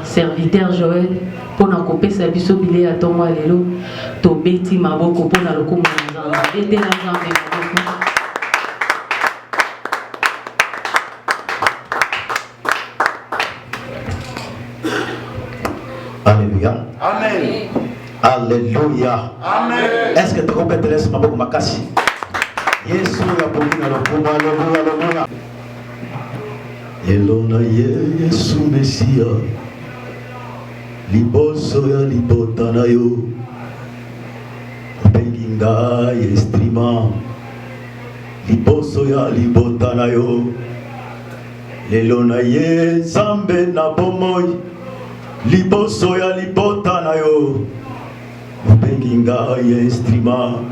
Serviteur Joël, pour nous couper sa biso bilé à ton lelo, to beti maboko pour nous le Alléluia. Amen. Alléluia. Amen. Est-ce que tu peux te laisser maboko makasi? Yesu ya pomina lo kuma alléluia. Elona Yesu Mesia. Liboso ya libota na yo Benginga estrima Liboso ya libota na yo Lelo na ye zambe na bomoy Liboso ya libota na yo Benginga estrima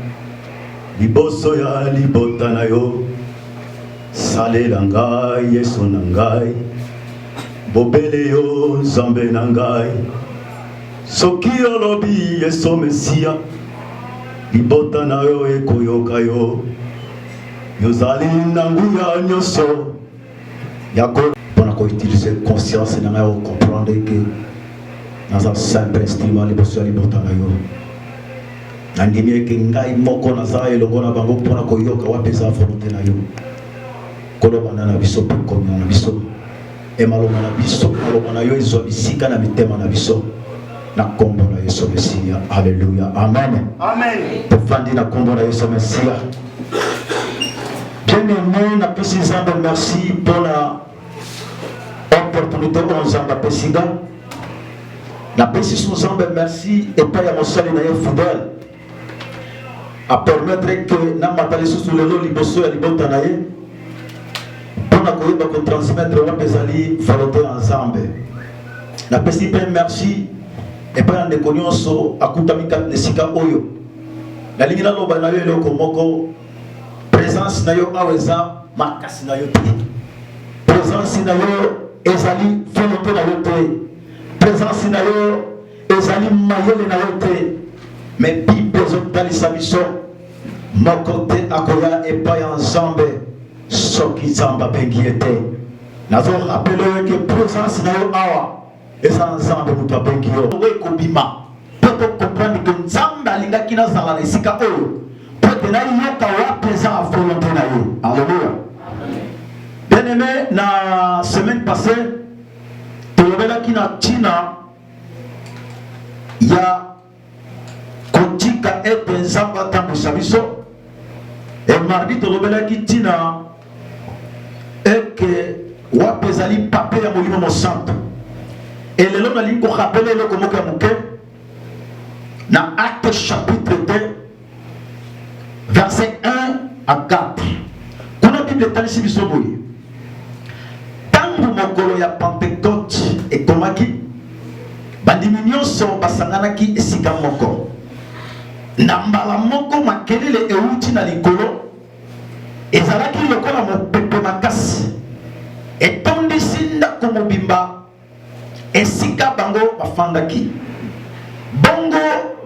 Liboso ya libota na yo Salela ngai yeso na ngai Bobele yo zambe na ngai Soki olobi yeso mesia Libota na yo ekoyoka yo Yozali na nguya nyoso Yako Pona ko utiliser conscience na yo comprendre que Dans un simple instrument liboso libota na yo Nandimi ke ngai moko na za elongo na bango pona ko yoka wapesa volonté na yo Koloba na biso pe komia na biso Emaloma na biso maloma na yo ezo bisika na mitema na biso na kombo na Yesu Mesia. Alléluia. Amen. Amen. Tofandi na kombo na Yesu Mesia. Bien-aimé, na pesi Nzambe merci pour la opportunité on Nzambe pesiga. Na pesi Nzambe merci et pas ya mosali na ye fidèle. À permettre que na matali sous le lot liboso ya libota na ye. Pour na koyeba ko transmettre wa bezali volonté ensemble. Na pesi pe merci. Et pas en déconnionso akutami kat nesika oyo la ligne na loba na yo eloko moko présence na yo aweza makasi na yo te présence na yo ezali volonté na yo te présence na yo ezali mayele na yo te mais bible ezotalisisa biso moko te akoya epai ensemble soki nzambe abengi ye te nazo rappele yo ke présence na yo awa eza nzambe moto abengi yo ekobima po comprendre que nzambe alingaki nazala na esika oyo po te nayoka wapi eza a volonté na ye. Alléluia. Bien aimé, na semaine passée tolobelaki na ntina ya kotika ete nzambe atambwisa biso e mardi tolobelaki ntina eke wapi ezali pape ya molimo mosantu. Et le long de l'île qu'on rappelle le comme dans Actes chapitre 2 verset 1 à 4. Quand la Bible est allée sur Bisoboui, tant que mon ya Pentecôte et Komaki, bandiminion sont basanganaki et sigamoko. Nambala moko makelele e uti na likolo. Ezalaki lokola mo pepe makasi. Et tondisinda komo bimba. Esika bango bafandaki bongo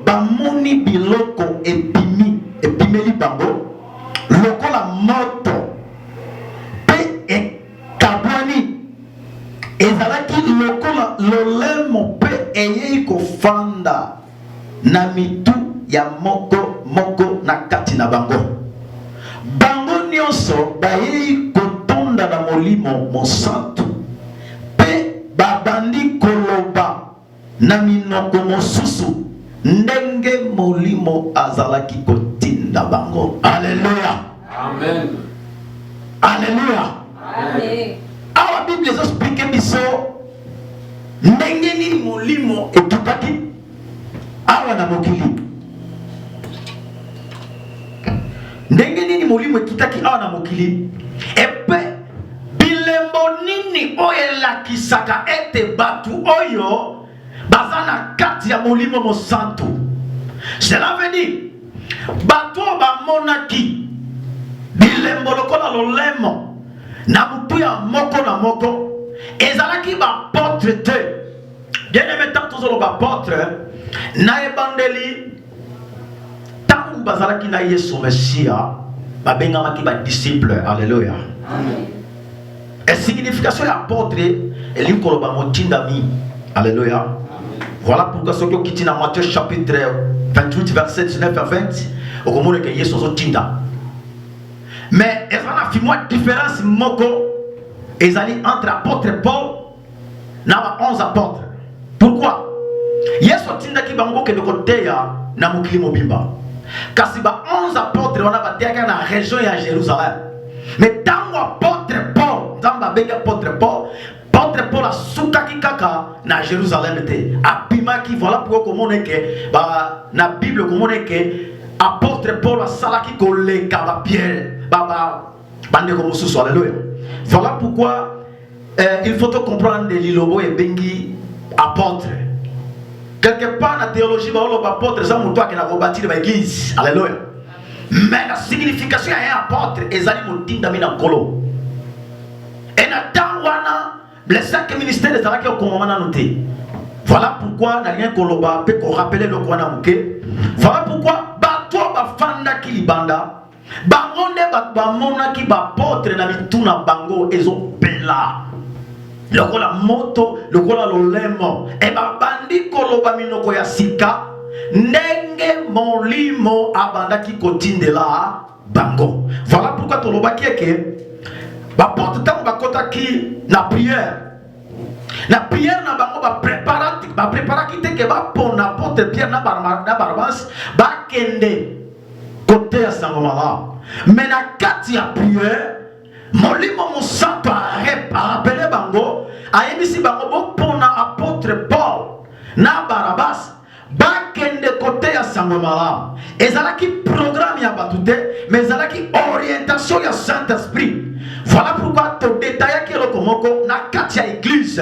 bamoni biloko epimeli bango lokola moto pe ekabwani ezalaki lokola lolemo pe eyei kofanda na mitu ya moko na kati na bango nyonso bayei kotonda na molimo mosantu babandi koloba na minoko mosusu ndenge molimo azalaki kotinda bango. Alléluia. Amen. Alléluia. Amen. Awa Bible explique biso ndenge nini molimo etukaki awa na mokili. Ndenge nini molimo ekitaki awa na mokili epe bilembo nini nini oyo elakisaka ete batu oyo baza na kati ya molimo mosantu? Cela veut dire batu bamonaki bilembo lokola lolemo na butu ya moko na moko ezalaki bapotre te. Bien aimé, tant tozolo bapotre na ebandeli tangu bazalaki na Yesu Mesia babengamaki ba disciple. Alléluia. Amen. Et signification apôtre et koloba motindami. Alléluia. Voilà pourquoi ce qui est dans Matthieu chapitre 28 verset 19 à 20 au moment que Yesu zotinda. Mais il y a une différence moko ezali entre apôtre Paul na 11 apôtres. Pourquoi? Yesu tinda ki bango ke côté ya na mokili mobimba. Kasi ba 11 apôtres wana bateaka na région ya Jérusalem. Mais tango apôtre Paul, tamba bega apôtre Paul a soukaki kaka na Jérusalem te. Abimaki, voilà pourquoi comme on est que ba na Bible comme on est que apôtre Paul a salaki koleka ba Pierre baba bande comme sous. Alléluia. Voilà pourquoi il faut comprendre de lilobo et bengi apôtre. Quelque part dans la théologie ba lo apôtre ça muto akena ko bâtir ba église. Alléluia. Mais la signification est apôtre ezali motinda mina kolo. Et na tangwana les 5 ministères des alaki au commandement noté. Voilà pourquoi n'a rien koloba peut rappeler le kwana muke. Voilà pourquoi bato ba fanda kilibanda bangonde ba mona ki ba apôtre na bituna bango ezo pela. Lokola moto, lokola lolemo e ba bandi koloba minoko ya sika. Nenge molimo abandaki kotindela bango. Voilà pourquoi tolobaki eke bapôtre tango bakotaki na prière. Na prière na bango ba préparaki te ke ba pona apôtre Pierre na Barnabas ba kende côté ya sangomala. Mais na kati ya prière molimo mosanto a rappelé bango ayebisi bango bo pona apôtre Paul na Barnabas bakende côté ya sangomala. Ezalaki programme ya batute mais ezalaki orientation ya Saint-Esprit. Voilà pourquoi tu détailles que le komoko na katia église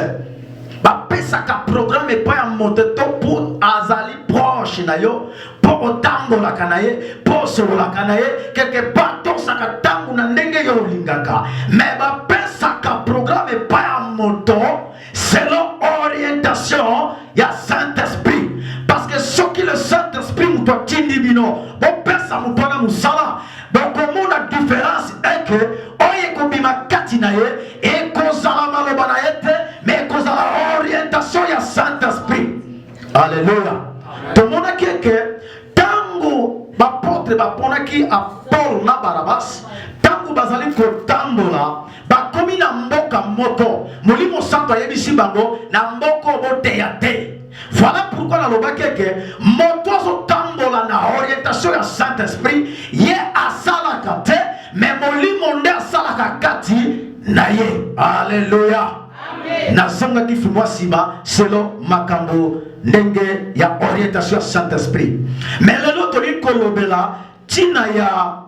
ba pesaka programme et pas en moteto pour azali proche na yo pour otambola kanaye pour solola kanaye quelque part to saka tangu na ndenge yo lingaka mais ba pesaka programme et pas en moto selon orientation ya Saint-Esprit. Parce que ce qui le Saint-Esprit nous doit tindibino bo pesa mutona musala. Donc comment la différence est que oye kobima katinaye et kozala maloba na yete mais kozala orientation ya Saint-Esprit. Alléluia. Tout le monde a que tango bapôtre baponaki a Paul na Barnabas tango bazali kotambola bakomi na mboka moko molimo santo ayebisi bango na mboko boteya te. Voilà pourquoi la lobaki que moto tambola na orientation ya Saint-Esprit ye asalaka te mais molimo nde asalaka kati na ye. Alléluia. Na sanga ki fumwa siba selon makambo ndenge ya orientation ya Saint-Esprit. Mais le loto li kolobela tina ya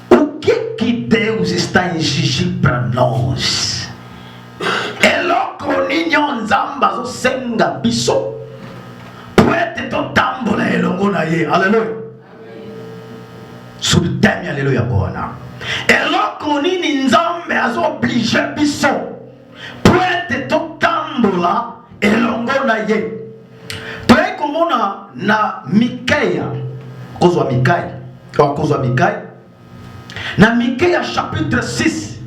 o que Deus está em Gigi para nós. Eloko ninyo nzamba zo senga biso poete to tambola elongo na ye. Alléluia. Sous le thème alléluia bona. Eloko nini nzambe azo oblige biso poete to tambola elongo na ye. Toye komona na Mikeya kozwa Mikaï ou kozwa Mikaï na Mikeya chapitre 6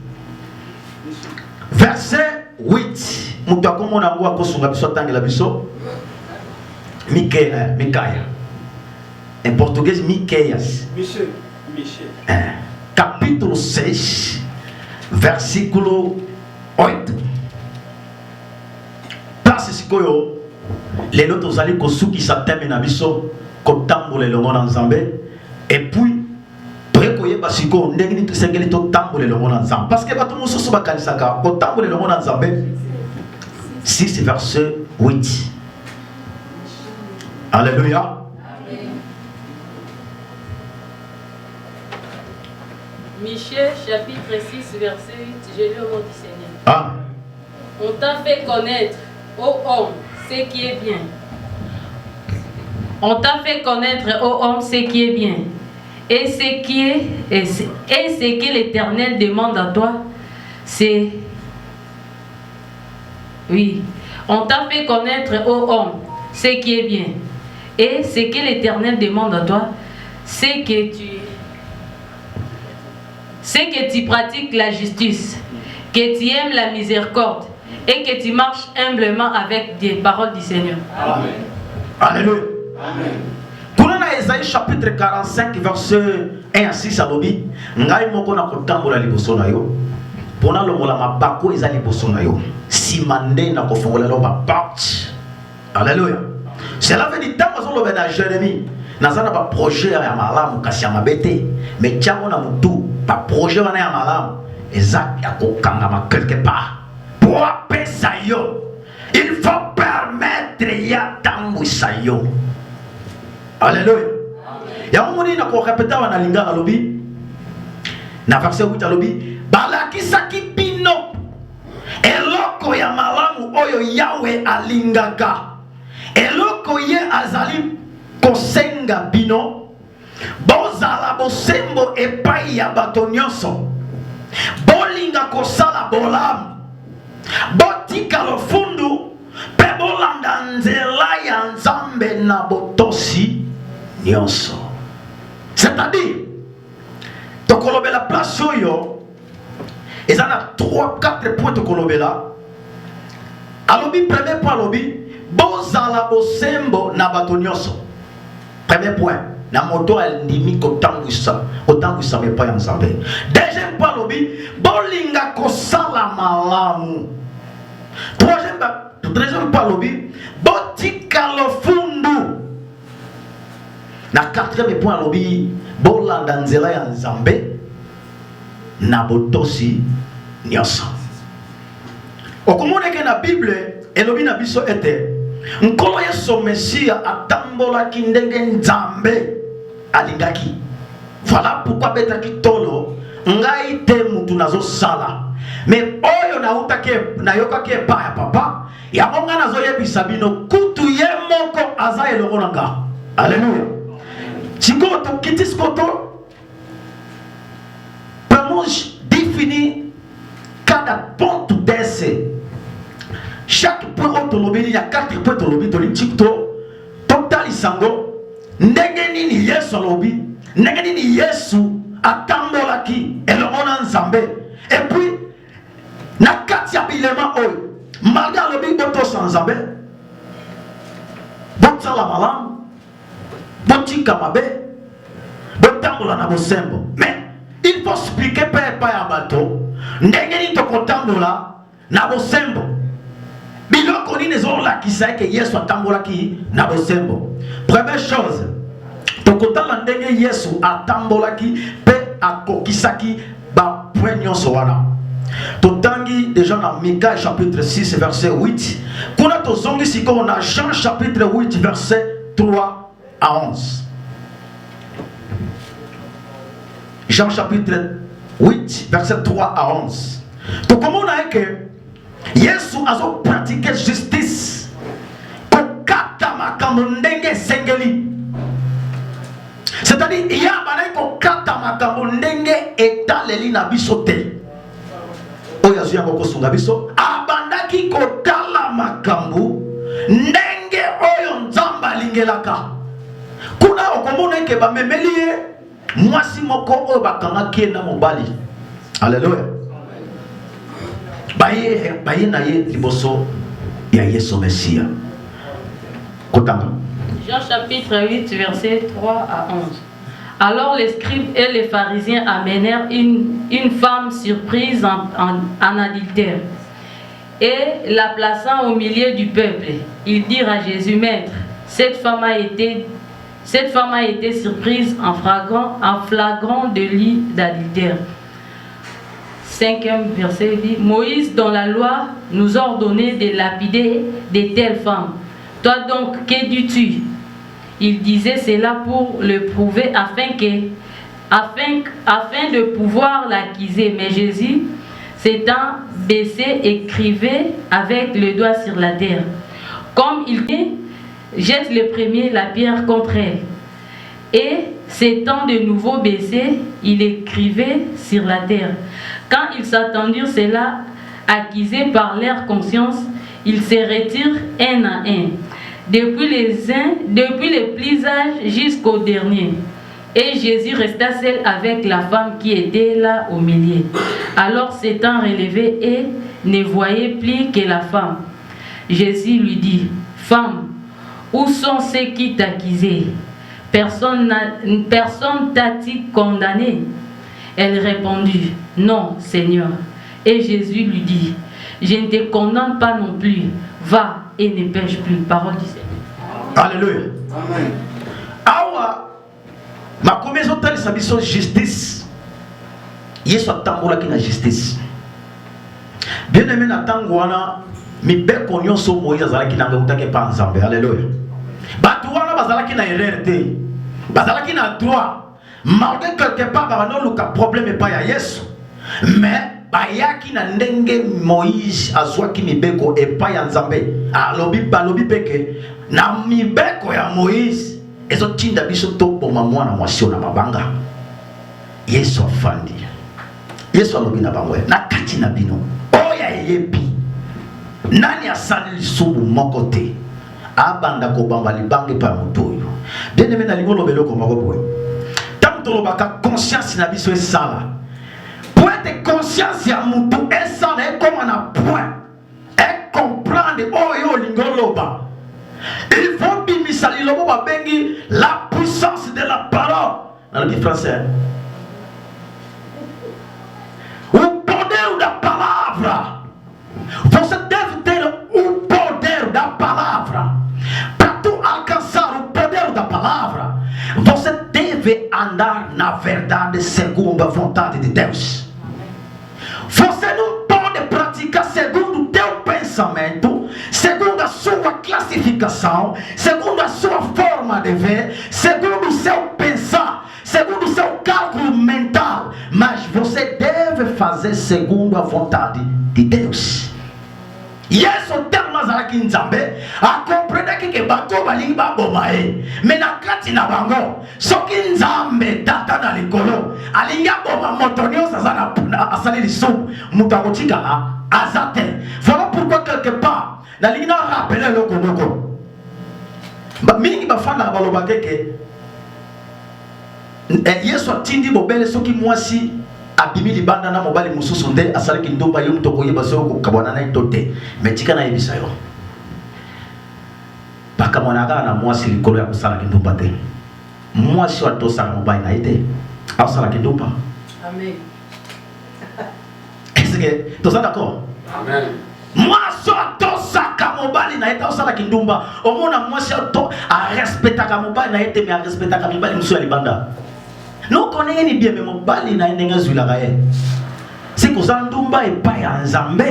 verset 8. Mutu akomona ngo akosunga biso tangela biso Mikeya. En portugais Mikeias. Michel. Capítulo 6 versículo 8. Place sikoyo lelo tozali kosuki sa teme na biso kotambola elongo na Nzambe et puis toyekoyeba sikoyo ndenge nini tosengeli totambola elongo na Nzambe parce que bato mosusu bakanisaka kotambola elongo na Nzambe. 6 verset 8. Alléluia. Michée, chapitre 6, verset 8, je lis au nom du Seigneur. Ah. On t'a fait connaître, ô homme, ce qui est bien. On t'a fait connaître, ô homme, ce qui est bien. Et ce que l'Éternel demande à toi, c'est... Oui. On t'a fait connaître, ô homme, ce qui est bien. Et ce que l'Éternel demande à toi, c'est que tu pratiques la justice, que tu aimes la miséricorde et que tu marches humblement avec des paroles du Seigneur. Amen. Alléluia. Amen. Pour Isaïe chapitre 45 verset 1 à 6 à l'obi, ngai moko na kotambola liboso na yo. Pona longola mabako eza liboso na yo. Simande na kofongola lo ba porte. Alléluia. Cela veut dire tant que na Jérémie, nazana ba projet ya malamu kasi ya mabete, mais tiango na mutu ba projet wana ya malamu ezak ya kokangama quelque part. Pour apesa yo, il faut permettre ya tambwisa yo. Alléluia. Ya moni na ko répéter wana lingala lobi na verset 8 alobi balakisaki bino eloko ya malamu oyo Yawe alingaka eloko ye azali kosenga bino bozala bosembo epai ya bato nyonso bolinga kosala bolamu botika lofundu pe bolanda nzela ya Nzambe na botosi nyonso. C'est-à-dire tokolobela place oyo ezana 3-4 points tokolobela. Alobi premier point alobi bozala bosembo na bato nyonso. Premier point na moto alindimi kotangwisa me pa ya Nzambe. Deuxième point alobi bolinga kosala malamu. Troisième point alobi botika lofundu. Na quatrième point alobi bolanda nzela ya Nzambe na botosi nyonso. Okomona ke na Bible elobi na biso ete nkolo Yesu Mesia atambolaki ndenge Nzambe alingaki. Voilà pourquoi betaki tolo ngai te mutu nazo sala. Mais oyo na utake na yokake pa ya papa ya monga nazo yebisa bino kutu ye moko aza elongo nanga. Alléluia. Chikoto kitiskoto pamos définir cada ponto desse. Chaque point autolobili il y a 4 points autolobili to lichito total isango ndenge nini Yesu alobi ndenge nini Yesu atambolaki elomona Nzambe et puis na kati ya bilema oyo malgré alobi boto sans Nzambe botsala malamu botika mabe botambola na bosembo. Mais il faut expliquer pa ya bato ndenge nini tokotambola na bosembo biloko nini ezolakisa ke Yesu atambolaki na bosembo. Première chose tokotala ndenge Yesu atambolaki pe akokisaki ba point nyonso wana. Totangi déjà dans Mika chapitre 6 verset 8 kuna tozongi siko na Jean chapitre 8 verset 3 à 11. Jean chapitre 8 verset 3 à 11. Donc comment on a que Yesu azo pratiquer justice kokata makambo ndenge sengeli. C'est-à-dire il y a banai kokata makambo ndenge etaleli na biso te. Oya zuya ngoko sunga biso abandaki kotala makambo ndenge oyo Nzamba lingelaka. Kuna okomona ke ba memelie mwasi moko oyo bakangaki na mobali. Alléluia. Baye na ye liboso ya Yesu Mesia. Kotanga. Jean chapitre 8 verset 3 à 11. Alors les scribes et les pharisiens amenèrent une femme surprise en adultère et la plaçant au milieu du peuple. Ils dirent à Jésus, Maître, cette femme a été surprise en flagrant délit d'adultère. 5e verset dit, Moïse dans la loi nous a ordonné de lapider de telles femmes. Toi donc, que dis-tu? Il disait cela pour le prouver afin que afin de pouvoir l'accuser. Mais Jésus, s'étant baissé, écrivait avec le doigt sur la terre. Comme il dit, jette le premier la pierre contre elle. Et s'étant de nouveau baissé, il écrivait sur la terre. Quand ils s'attendirent cela, accusés par leur conscience, ils se retirent un à un, depuis les plus âgés jusqu'au dernier. Et Jésus resta seul avec la femme qui était là au milieu. Alors s'étant relevé et ne voyait plus que la femme, Jésus lui dit, « Femme, où sont ceux qui t'accusaient? Personne t'a-t-il condamné? » Elle répondit, « Non, Seigneur. » Et Jésus lui dit, « Je ne te condamne pas non plus. Va et ne pêche plus. » Parole du Seigneur. Alléluia. Amen. Awa, ma commission telle sa mission justice. Yesu atambola ki na justice. Bien aimé na tangwana mi be konyo so Moïse azalaki na ngutake pa nzambe. Alléluia. Batu wana bazalaki na erreur te. Bazalaki na droit. Malgré quelque part ba no luka problème pas ya Yesu. Mais bayaki na ndenge Moïse azwaki mibeko epa ya nzambe. Alobi balobi peke na mibeko ya Moïse ezo tinda biso to boma mwana mwasi na mabanga. Yesu afandi. Yesu alobi na bangwe na kati na bino. Oya yebi. Nani asali lisubu moko te. Abanda ko bamba libange pa mutoyo. Bien aimé na lingolo beloko moko boy. Tam to lobaka conscience na biso esala. Pour être conscience ya mutu esala e comme na point. Et comprendre oyo lingoloba. Il faut bimisa lilobo ba bengi la puissance de la parole. Dans le français. O poder da palavra. Você deve ter o poder da palavra. Para tu alcançar o poder da palavra, você deve andar na verdade segundo a vontade de Deus. Você não pode praticar segundo o teu pensamento, segundo a sua classificação, segundo a sua forma de ver, segundo o seu pensar, segundo o seu cálculo mental. Mas você deve fazer segundo a vontade de Deus. Yesu terme azalaki nzambe a comprendre que bato balingi baboma ye mais na kati na bango soki nzambe tata na likolo alingi aboma moto nyonso aza na asali lisumu moto akotikala aza te. Voilà pourquoi quelque part nalingi na rappele eloko moko mingi bafandaka balobaka ke Yesu atindi mobele soki mwasi abimi libanda na mobali mususu nde asalaki ndomba yo mutoko yeba soko kabwana na itote metika na yebisa yo baka mwana na mwasi likolo ya kusala kindomba te mwasi wa tosa mobali na ite asala kindomba. Amen. Est-ce que tu es d'accord? Amen. Mwasi wa tosa ka mobali na ite asala kindomba omona mwasi to a respecta ka mobali na ite me a respecta ka mobali musu ya libanda. Nous connaissons bien, mais mon bali n'a pas de la. C'est que ça ndumba et pas ya nzambe.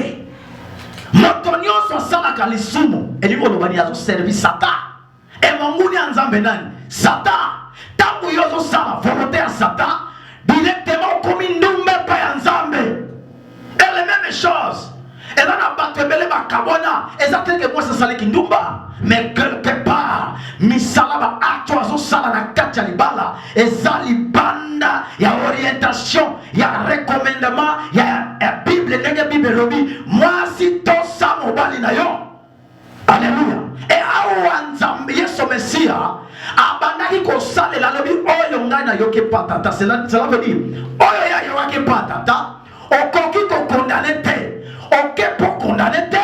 Motonyo so sala kalisumu. Et lui on va dire service Satan. Et mon nguni nzambe nani? Satan. Tangu yozo sala volonté à Satan. Directement comme ndumba pas ya nzambe. Et les mêmes choses. Et là on a battu belé ba kabona. Exactement que moi ça sale kindumba. Mais quelque part, misala acto azo sala na kati ya libala ezali banda ya orientation ya recommandement ya Bible ndenge Bible lobi moi si to sa mobali na yo. Alléluia. Et awa nzambe Yesu Messia abandaki ko sala la lobi oyo ngai na yo ke patata. Cela veut dire oyo ya yo ke patata okoki ko condamner te. OK pour condamner te.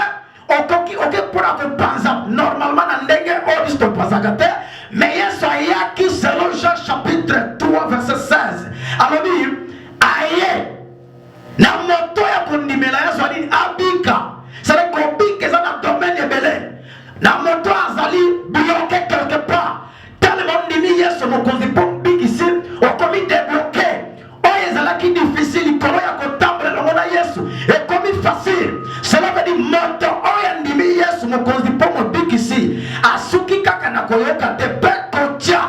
OK pour accompagner normalement na ndenge odisto pasakate mais Yesu ayaki selon Jean chapitre 3 verset 16 alors dit aye na moto ya kondimela Yesu ali abika c'est ko bika za na domaine ebele na moto azali bloqué quelque part tellement ndimi Yesu mokonzi pour bikisi okomi débloqué oyo ezalaki difficile ikolo ya kotambola longo na Yesu ekomi facile. Cela veut dire moto oyo ndimi Yesu mokonzi po mobikisi asuki kaka na koyoka te pe kotia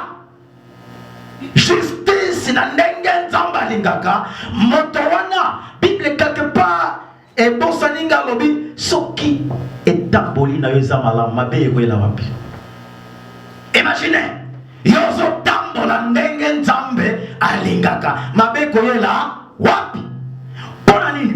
justice si na ndenge nzamba lingaka moto wana Bible quelque part et bon saninga lobi soki etamboli na yo eza malamu mabe ekwela wapi. Imaginez yozo tambola ndenge nzambe alingaka mabe koyela wapi. Pona nini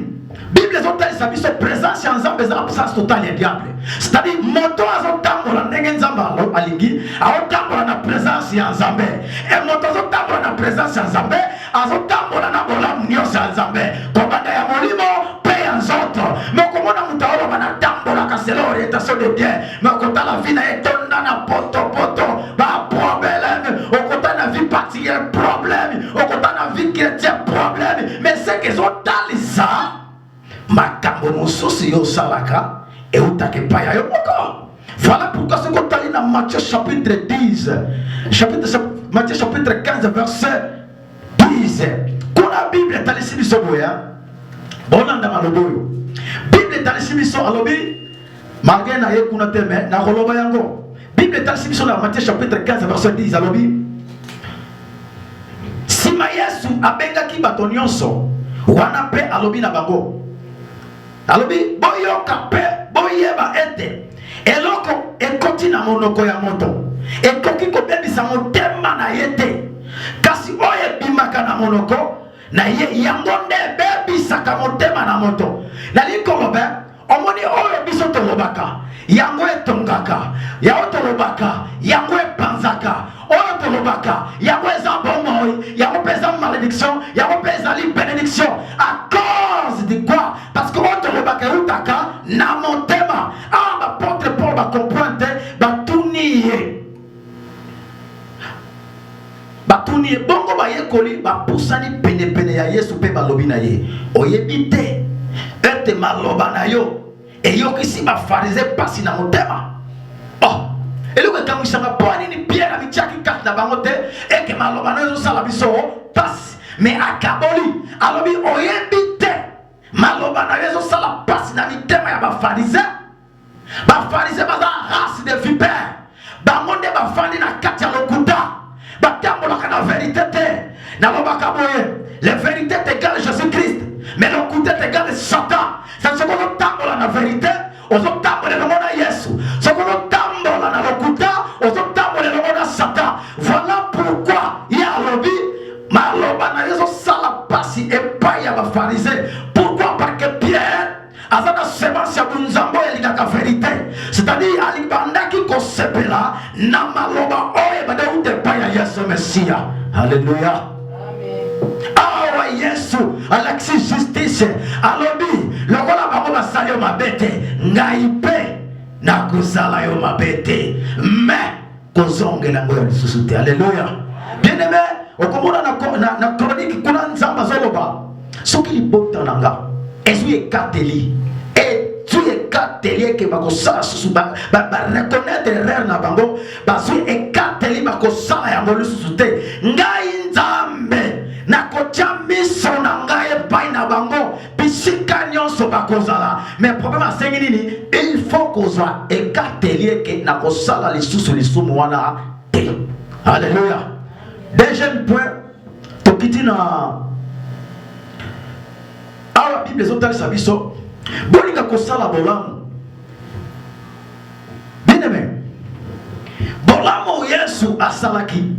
Bible zotalisa biso présence ya nzambe eza absence totale ya diable. C'est-à-dire moto azotambola ndenge nzambe alingi azotambola na présence ya nzambe et moto azotambola na présence ya nzambe azotambola na bolamu nyonso ya nzambe kobanda ya molimo pe ya nzoto. Mokomona mutu aoyo banatambolaka selo orientation de Dieu mokotala vi na ye tonda na poto ba problème okota na vie particulière problème okota na vie chrétien problème mais c'est que zotalisa makambo mosusu yo salaka et utake paya yo moko. Voilà pourquoi ce qu'on t'a dans Matthieu chapitre 10 Matthieu chapitre 15 verset 10 kuna Bible talisi biso boya bolanda maloboyo Bible talisi biso alobi malgré na ye kuna teme na koloba yango Bible talisi biso na Matthieu chapitre 15 verset 10 alobi sima Yesu abengaki bato nyonso wana pe alobi na bango alobi boyoka pe boyeba ete eloko ekoti na monoko ya moto ekoki kobebisa motema na ye te kasi oyo ebimaka na monoko na ye yango nde ebebisaka motema na moto. Nali kolobe omoni oyo biso tolobaka yango etongaka yango tolobaka yango epanzaka oyo tolobaka yango eza bomoi yango mpe eza malédiction yango mpe ezali bénédiction à cause de quoi? Parce que oyo tolobaka eutaka na motema. Bapôtre Paul bacomprendre te batuni ye bongo bayekoli bapusani penepene ya Yesu mpe balobi na ye oyebi te ete maloba na yo eyokisi bafarisé pasi na motema. Eloko ekamwisanga mpo nini Pierre amitiaki kati na bango te eke maloba na yo ezosala biso pasi me akaboli alobi oyebi te maloba na yo ezosala pasi na mitema ya bafarisé. Bafarisé baza race de vipère bango nde bafandi na kati ya lokuta batambolaka na vérité te nalobaka boye la vérité égale Jésus-Christ mais lokuta égale Satan. C'est ce qu'on tambola na vérité ozotambola na mona Yesu ce qu'on tambola na lokuta ozotambola na mona Satan. Voilà pourquoi ya lobi maloba na yezo sala pasi epai ya bafarisé. Pourquoi? Parce que Pierre azana semence ya bunzambo elingaka vérité, c'est-à-dire alibandaki kosepela na maloba oye bade ute pa ya Yesu Messia. Alléluia. Awa Yesu alexi justice alobi lokola bango basali yo mabete ngai pe na kozala yo mabete mais kozongela ngo ya lisusu te. Alléluia. Bien aimé okomona na chronique kuna nzamba zoloba soki libota nanga ezwi ekateli tu ekateli ke bakosala susu ba reconnaître erreur na bango bazwi ekateli bakosala yango lisusu te. Ngai nzambe nakotia miso na ngai epai na bango bisika nyonso bakozala mais problème asengi nini? Il faut kozwa ekateli ke nakosala lisusu lisumu wana te. Alléluia. Deuxième point tokiti na awa Bible ezotalisa biso bolinga kosala bolamu. Bien aimé, bolamu Yesu asalaki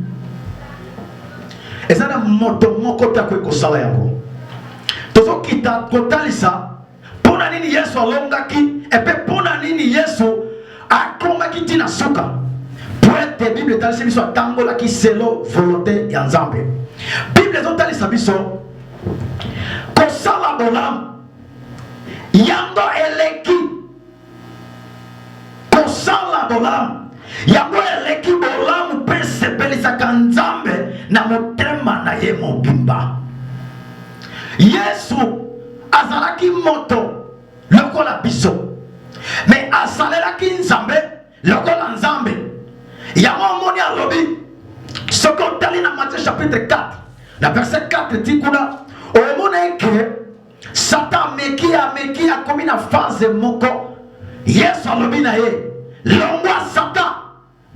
ezana moto moko te akoki kosala yango. Tozokita kotalisa mpona nini Yesu alongaki epe mpona nini Yesu akomaki ntina suka po ete Bible etalisa biso atambolaki selo volonté ya Nzambe. Bible ezotalisa biso kosala bolamu yango eleki kosala bolamu yango eleki bolamu mpe sepelisaka Nzambe na motema na ye mobimba. Yesu azalaki moto lokola biso mais asalelaki Nzambe lokola Nzambe. Yango omoni alobi soki otali na Matthieu chapitre 4 na verset 4 ti kuna omona eke Satan meki akomi na phase moko. Yesu alobi na ye longwa Satan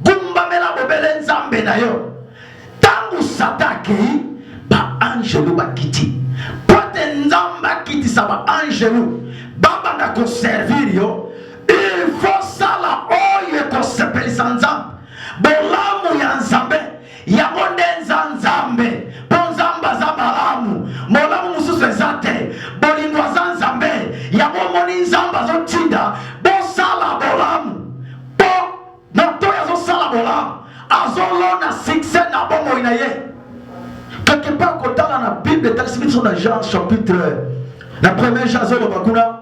gumbamela bobele Nzambe na yo. Tangu Satan akei angelo bakiti pote nzamba kiti saba angelo baba na ko servir yo il faut sala oye ko sepelisa nzambe bolamu ya nzambe ya monde nzambe ponzamba za malamu molamu mususu ezate bolingwa za nzambe ya bomoni nzamba zo tinda bosala bolamu po nato ya zo sala bolamu azolona succès na bongo ina ye quelque part kotala na Bible talisimi sur Jean chapitre na premier Jean zo bakuna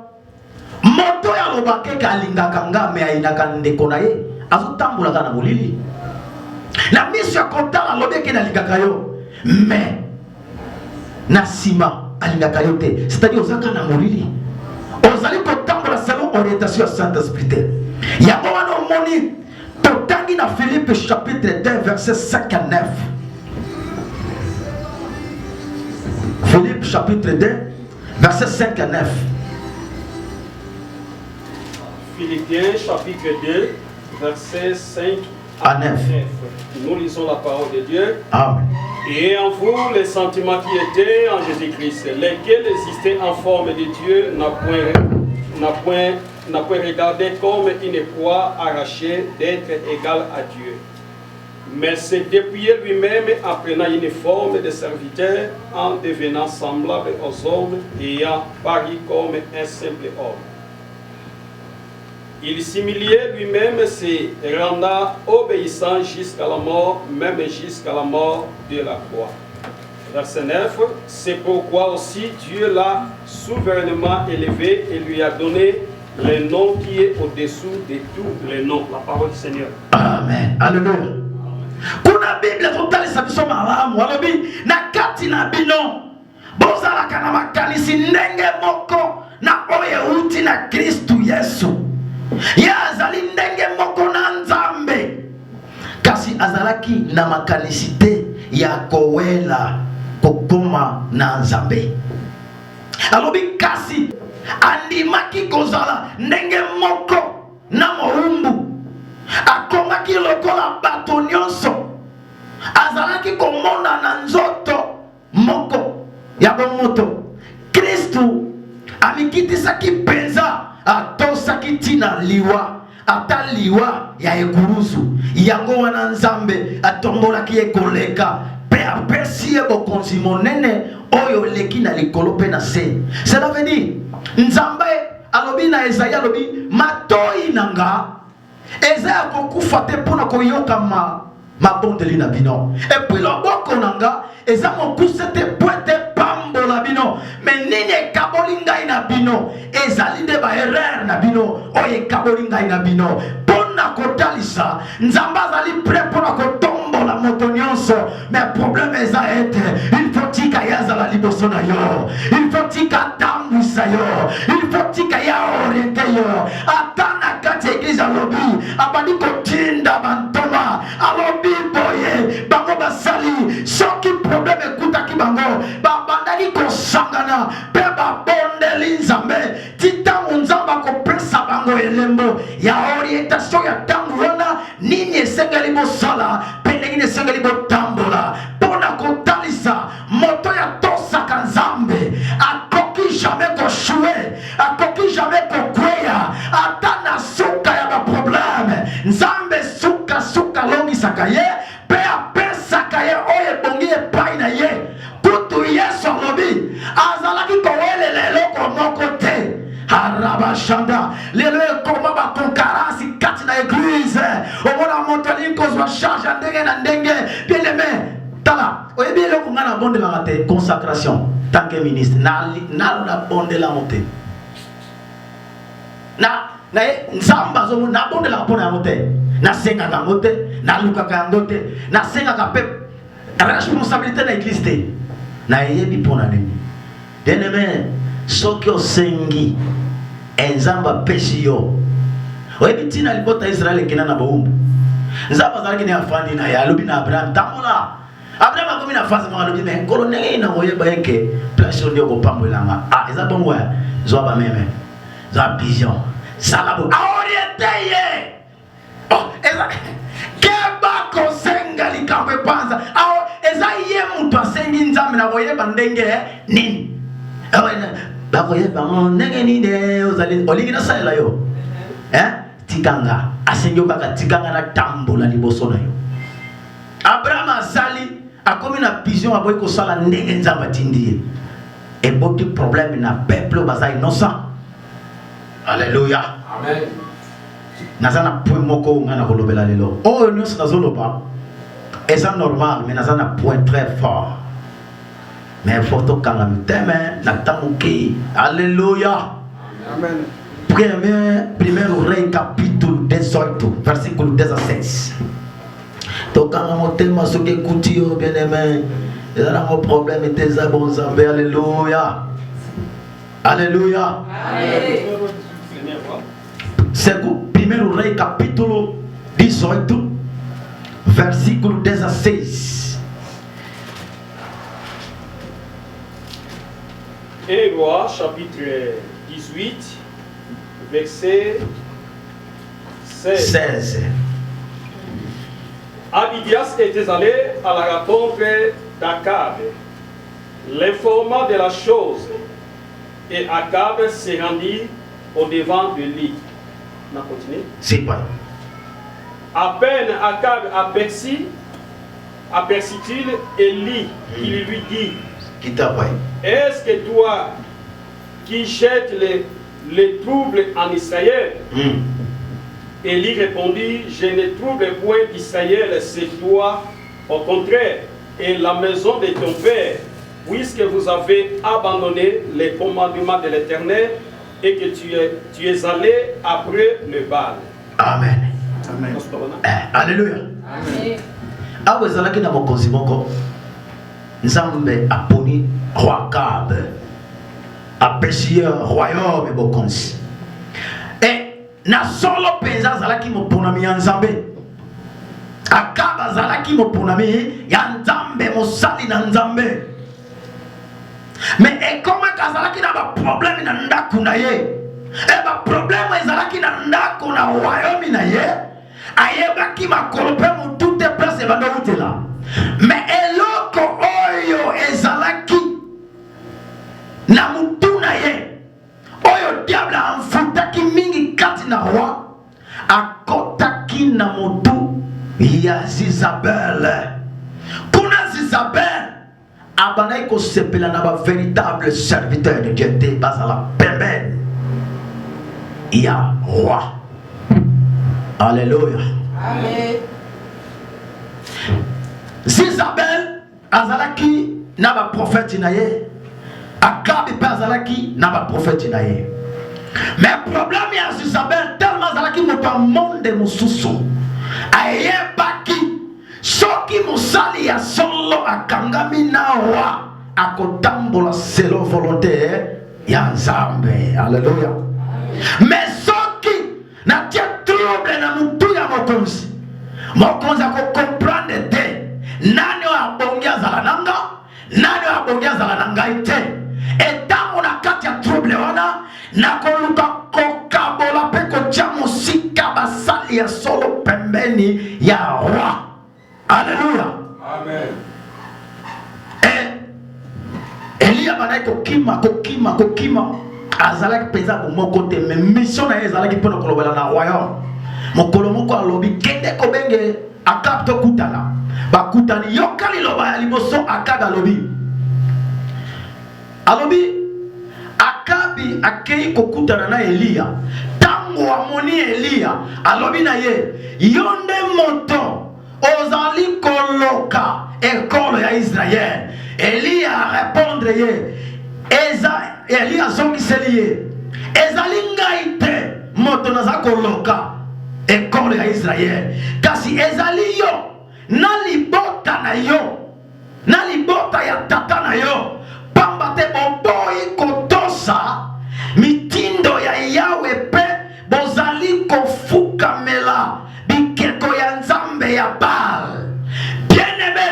moto ya lobake kalingaka ngame ainaka ndeko na ye azotambola kana bolili na miso ya kotala lobeke na lingaka yo mais na sima alingaka yo te c'est-à-dire ozaka na molili ozali kotambola selon orientation ya Saint-Esprit ya wana omoni totangi na Philippe chapitre 2 verset 5 à 9. Philippe chapitre 2 verset 5 à 9. Philippiens chapitre 2 verset 5 à 9. Nous lisons la parole de Dieu. Amen. Et en vous les sentiments qui étaient en Jésus-Christ, lesquels existaient en forme de Dieu, n'a point regardé comme une proie arrachée d'être égal à Dieu. Mais s'est dépouillé lui-même en prenant une forme de serviteur, en devenant semblable aux hommes, ayant paru comme un simple homme. Il s'humiliait lui-même, se rendant obéissant jusqu'à la mort, même jusqu'à la mort de la croix. Verset 9, c'est pourquoi aussi Dieu l'a souverainement élevé et lui a donné le nom qui est au-dessous de tous les noms. La parole du Seigneur. Amen. Alléluia. Kuna Bible totalisa biso malamu alobi na kati na bino bozalaka na makanisi ndenge moko na oyo uti na Kristu Yesu ya azali ndenge moko na Nzambe kasi azalaki na makanisi te ya kowela kokoma na Nzambe alobi kasi andimaki kozala ndenge moko na moumbu akomaki lokola bato nyonso azalaki komona na nzoto moko ya bomoto Kristu amikitisaki penza atosaki tina liwa ata liwa ya ekurusu yango wana Nzambe atombolaki ye koleka pe apesi ye bokonzi monene oyo leki na likolo pe na se. Cela veut dire Nzambe alobi na Esaïe alobi matoi nanga eza kokufa te pona koyoka mabondeli na bino et puis loboko nanga eza mokuse te poete pambola bino mais nini ekaboli ngai na bino ezali nde ba erreur na bino oyo ekaboli ngai na bino pona kotalisa Nzambe azali prêt pona kotombola moto nyonso mais problème eza ete il faut tika yazala liboso na yo il faut tika tambwisa yo il faut tika ya oriente yo atana kati église alobi abandi kotinda bantoma alobi boye bango basali soki problème ekutaki bango babandaki kosangana pe babondeli Nzambe titango Nzambe akopesa bango elembo ya orientation ya tango wana nini esengeli bosala pe ndenge esengeli botambola mpona kotalisa moto ya tosaka Nzambe akoki jamais koshue akoki jamais kokweya ata na suka ya baproblème Nzambe suka longisaka ye pe apesaka ye oyo ebongi epai na ye kutu Yesu alobi azalaki kowelela eloko moko te harabashanda lelo ekoma bakonkarasi kati na église omona moto alingi kozwa charge ya ndenge na ndenge bien aimé tala oyebi eloko ngai nabondelaka te consacration tant que ministre nabondelamo te na Nzambe azomo nabondelaka mpona yango te nasengaka yango te nalukaka yango te nasengaka mpe responsabilité na église te nayebi mpona nini bien aimé soki osengi Nzambe apesi yo oyebi ntina libota ya Israele ekenda na bowumbu Nzambe azalaki na afandi na ye alobi na Abraham tambola Abraham akomi na fasi moko alobi me nkolo ndenge na koyeba eke place oyo nde okopambolelanga eza bongo ya zwa bameme zwa vision salabo aoriente ye eza keba kosenga likambo epanza eza ye mutu asengi nzambe na koyeba ndenge nini bakoyeba ndenge nini olingi nasalela yo tikanga asengi kaka tikanga na tambola liboso na yo. Abraham azali akomi na vision aboyi kosala ndenge nzambe atindi ye eboti problème na peuple baza innocent. Alléluia. Amen. Nazana point moko ngana kolobela lelo oyo nyonso nazoloba eza normal mais nazana point très fort mais faut kanga miteme na tamuki. Alléluia. Amen. Premier Rei capítulo 18 versículo 16. Tokanga motema soki ekuti yo bien aimé ezala mo problème eteza bon nzambe. Alléluia. Alléluia. Amen. Segundo Rei capítulo 18 versículo 16. Et Roi chapitre 18 verset 16. Abidias était allé à la rencontre d'Akab, l'informant de la chose, et Akab se rendit au devant de lui. On a continué. C'est pas. À peine Akab aperçut-il Élie, il lui dit, est-ce que toi qui jettes les troubles en Israël? Élie répondit, je ne trouble point d'Israël, c'est toi, au contraire, et la maison de ton père, puisque vous avez abandonné les commandements de l'Éternel et que tu es allé après le Baal. Amen. Amen. Alléluia. Amen. Awe zalaki na mokonzi moko nzambe aponi roi Akab apesi royaume bokonzi na solo penza zalaki moponami ya nzambe. Akab azalaki moponami ya nzambe, mosali na nzambe, mais ekomaka azalaki na baproblème na ndako na ye baproblème ezalaki na ndako na royaume na ye ayebaki makolo mpe motu te place ebanda utela, mais eloko oyo ezalaki na mutu na ye oyo diable amfutaki mingi kati na roi akotaki na motu ya Zizabel. Kuna Zizabel abandaki kosepela na ba véritable serviteur de Dieu te bazala pembeni ya roi. Alléluia. Amen. Zizabel azalaki na ba prophète na ye, Akab pe azalaki na ba prophète na ye, mais problème ya Zizabel tellement azalaki moto monde mosusu ayebaki soki mosali ya solo akangami na roi akotambola selon volonté ya nzambe. Alléluia. Mais soki na tia trouble na mutu ya mokonzi comprendre te nani abongi azala nanga nani abongi azala na ngai te, etango na kati ya trouble wana nakoluka kokabola pe kotia mosika basali ya solo pembeni ya roi. Alléluia. Amen. Elia banai kokima azalaki penza bomoko te, mais mission na ye ezalaki mpona kolobela na royaume. Mokolo moko alobi kende kobenge Akab tokutana, bakutani yoka liloba ya liboso. Akab alobi Akabi akei kokutana na Elia. Tango amoni Elia alobi na ye, yonde moto ozali koloka ekolo ya Israël. Elia répondre ye, Elia zongiseli ye, ezali ngai te moto naza koloka ekolo ya Israël, kasi ezali yo na libota na yo, na libota ya tata na yo, pamba te boboyi kotosa mitindo ya Yawe pe bozali kofukamela bikeko ya nzambe ya Baal. Bien-aimé,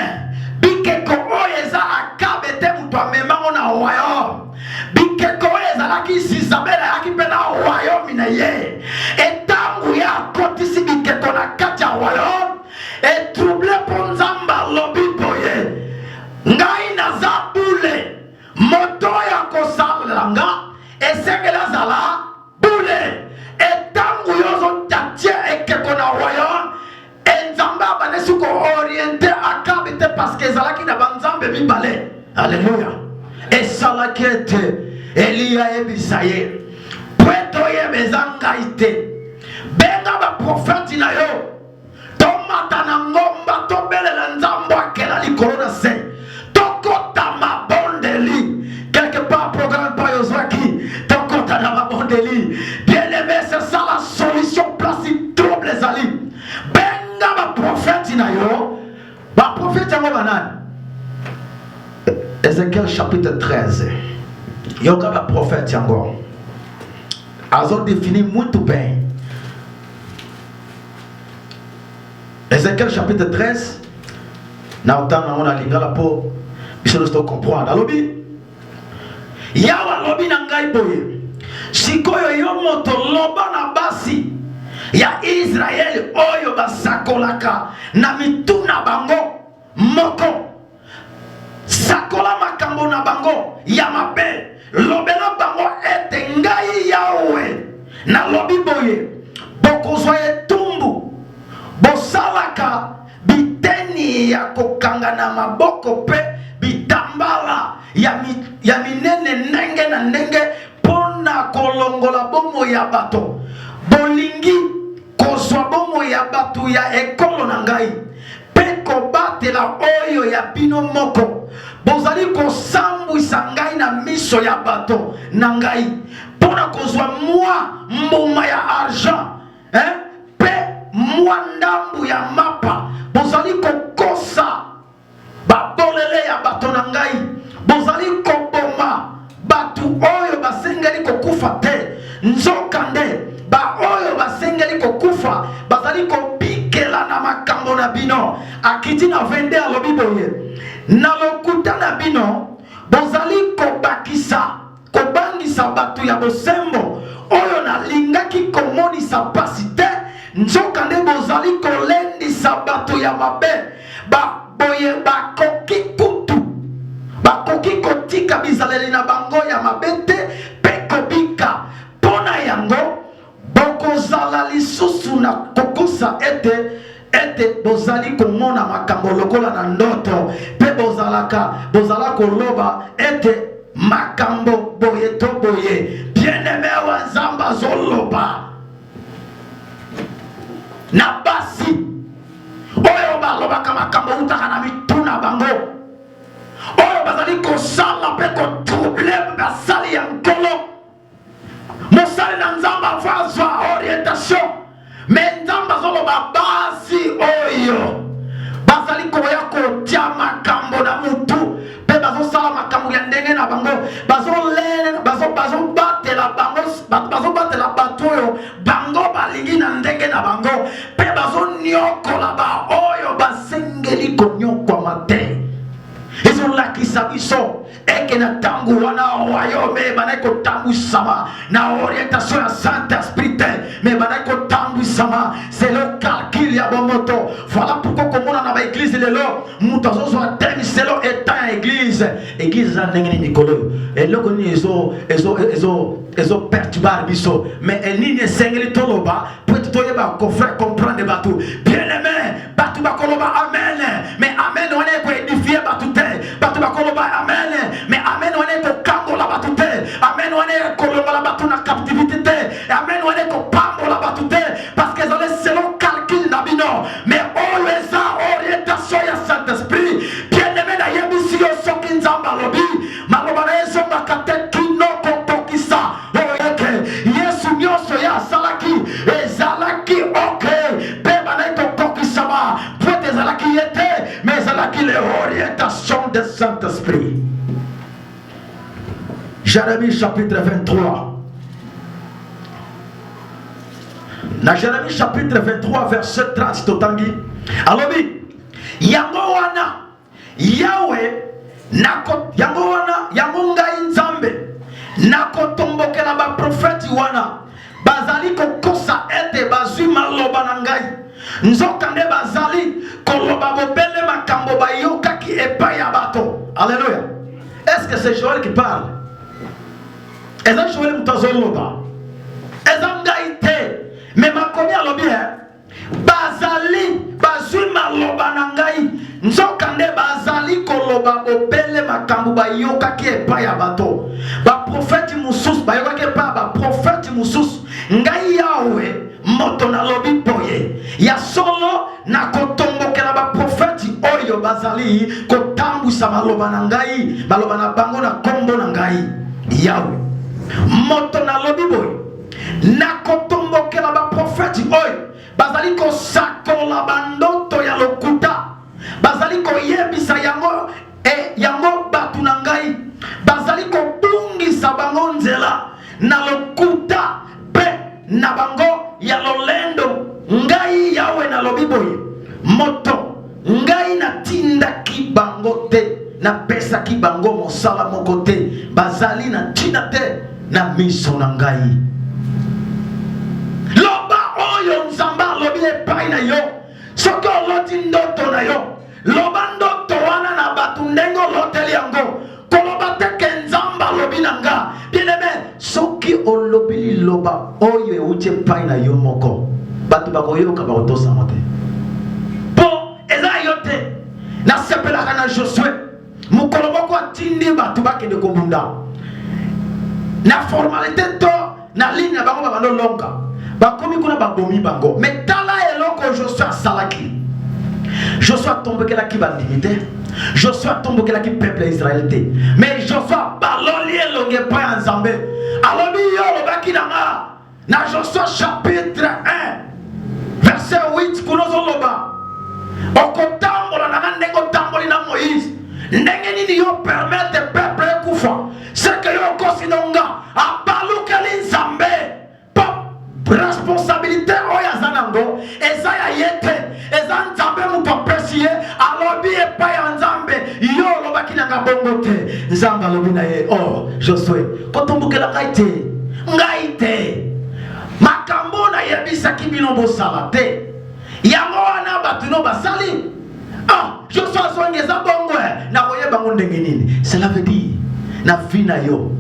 bikeko oyo eza Akabe te mutu amemango na royaume, bikeko oyo ezalaki Zizabel ayaki mpe na royaume na ye, etangu ya akotisi bikeko na kati ya royaume etrouble mpo nzambe alobi boye parce que ezalaki na banzambe mibale. Alléluia. Et salaki ete Elia ebisa ye pweto yebeza ngai te. Benga ba prophète na yo tomata na ngomba tobelela nzambo akela likolo na se tokota mabondeli quelque part programme pa yozwaki tokota na mabondeli. Bien aimé, c'est ça la solution place trouble ezali. Benga ba prophète na yo ba prophète yango banani. Ézéchiel chapitre 13. Yoga ba prophète yango azo défini muito bem. Ézéchiel chapitre 13. Na otana on a lingala po biso sto comprendre. Alobi yawa lobi na ngai boye sikoyo yo moto loba na basi ya Israel oyo basakolaka na mituna bango moko sakola makambo na bango ya mabe lobela bango ete ngai yawe na lobi boye bokozwa etumbu bosalaka biteni ya kokanga na maboko pe bitambala ya minene ndenge na ndenge pona kolongola bomo ya bato bolingi kozwa bomo ya bato ya ekolo na ngai pe kobatela oyo ya bino moko bozali kosambwisa ngai na miso ya bato na ngai pona kozwa mwa mbuma ya argent pe mwa ndambu ya mapa bozali kokosa babolele ya bato na ngai bozali koboma batu oyo basengeli kokufa te nzokande ba oyo basengeli kokufa bazali kopikela na makambo na bino. Akiti na 22 alobi boye na lokuta na bino bozali kobangisa batu ya bosembo oyo nalingaki komonisa pasi te nzokande bozali kolendisa batu ya mabe boye bakoki kutu bakoki kotika bizaleli na bango ya mabete pe kobika pona yango bokozala lisusu na kokosa ete bozali komona makambo lokola na ndoto pe bozala koloba ete makambo boye to boye. Bien-aimé wa nzamba zoloba na basi oyo balobaka makambo utaka na mituna bango oyo bazali kosala pe kotrouble basali ya nkolo mosali na nzamba avazwa orientation me nzamba zoloba basi oyo bazali koya kotia makambo na mutu pe bazosala makambo ya ndenge na bango bazobatela bato oyo bango balingi na ndenge na bango pe bazoniokola ba oyo basengeli konyokwama te. ezolakisa biso eke na tangu wana wayome banai kotambwisama na orientation ya Saint-Esprit te me banai kotambwisama c'est le calcul ya bomoto. Voilà pourquoi komona na ba église lelo mutu azozwa temi selo etant ya église za ndenge ni mikolo eloko ni ezo perturbar biso mais elini esengeli toloba peut toyeba kofre comprendre batu. Bien aimé batu bakoloba amen mais amen wana ko édifier batu te batu bakoloba amen mais amen wana ko kangola batu te amen wana ko longola batu na captivité te amen wana ko pambola batu te parce que c'est le calcul na bino mais always orientation ya Saint-Esprit. Bien aimé na yebisi yo soki nzamba lobi maloba na yeso makate kinoko tokisa oyeke yesu nyoso ya salaki ezalaki ok beba na to tokisama pote ezalaki yete mais ezalaki les orientations de Saint-Esprit. Jérémie chapitre 23. Na Jérémie chapitre 23 verset 30 totangi alobi yango wana yawe yango wana yango ngai nzambe nakotombokela ba prophète wana bazali kokosa ete bazwi maloba na ngai nzokande bazali koloba bobele makambo bayokaki epai ya bato. Alléluia. Est-ce que c'est Joël qui parle? Est-ce que Joël mutazoloba? Est-ce ngai te mais makomi alobi bazali bazwi maloba na ngai nzokande bazali bazali koloba obele makambo bayoka ki epai ya bato baprofeti mosusu bayoka ki epai ya baprofeti mosusu ngai yawe moto nalobi boye ya solo na kotombokela baprofeti oyo bazali kotambwisa maloba na ngai maloba na bango na kombo na ngai yawe moto nalobi boye na kotombokela baprofeti oyo bazali kosakola bandoto ya lokuta bazali koyebisa yango yango batu na ngai bazali kobungisa bango nzela na lokuta pe na bango ya lolendo ngai yawe nalobi boye moto ngai natindaki bango te napesaki bango mosala moko te bazali na ntina te na miso na ngai loba oyo nzambe alobi epai na yo soki oloti ndoto na yo loba ndoto wana na bato ndenge oloteli yango koloba teke nzambe alobi na nga bien-aimé soki olobi liloba oyo euti epai na yo moko bato bakoyoka bakotosama te mpo eza yo te nasepelaka na Josue mokolo moko atindi bato bakende kobunda na formalité to na ligne na bango babando longa bakomi kuna babomi bango mais tala eloko Josue asalaki Joshua atombokelaki bandimi te Joshua atombokelaki peuple ya Israël te mais Joshua baloli elongi epai ya Nzambe alobi yo olobaki na nga na Joshua chapitre 1 verset 8 kuna ozoloba okotambola na nga ndenge otamboli na Moïse ndenge nini yo permettre peuple ekufa seke yo okosi nonga abalukeli Nzambe responsabilité oyo aza nango eza ya ye te eza Nzambe moto apesi ye alobi epai ya Nzambe yo olobaki na nga bongo te Nzambe alobi na ye oh Josue kotombokela ngai te makambo nayebisaki bino bosala te yango wana bato no basali Josue azongi eza bongo nakoyeba ngo ndenge nini cela veut dire na vie na yo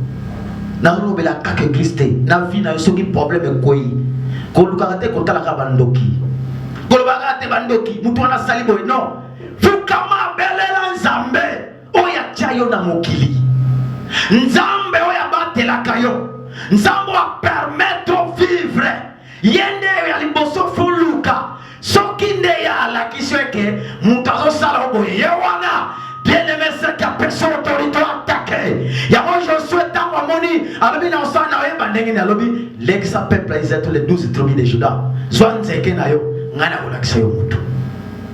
na robela kaka église te na vie na yo soki problème ekoyi kolukaka te kotalaka bandoki kolobaka te bandoki mutu wana asali boye non fukama belela Nzambe oyo atia yo na mokili Nzambe oyo abatelaka yo Nzambe apermettre vivre yende ya liboso fuluka soki nde ya alakisi eke mutu azosala boye ye wana bien-aimé c'est qu'à personne autorité attaqué yango Josué tango amoni alobi na osana na oyeba ndenge ni alobi lekisa peuple ya Israël les 12 tribus de Juda zwa nzeke na yo ngai na kolakisa yo mutu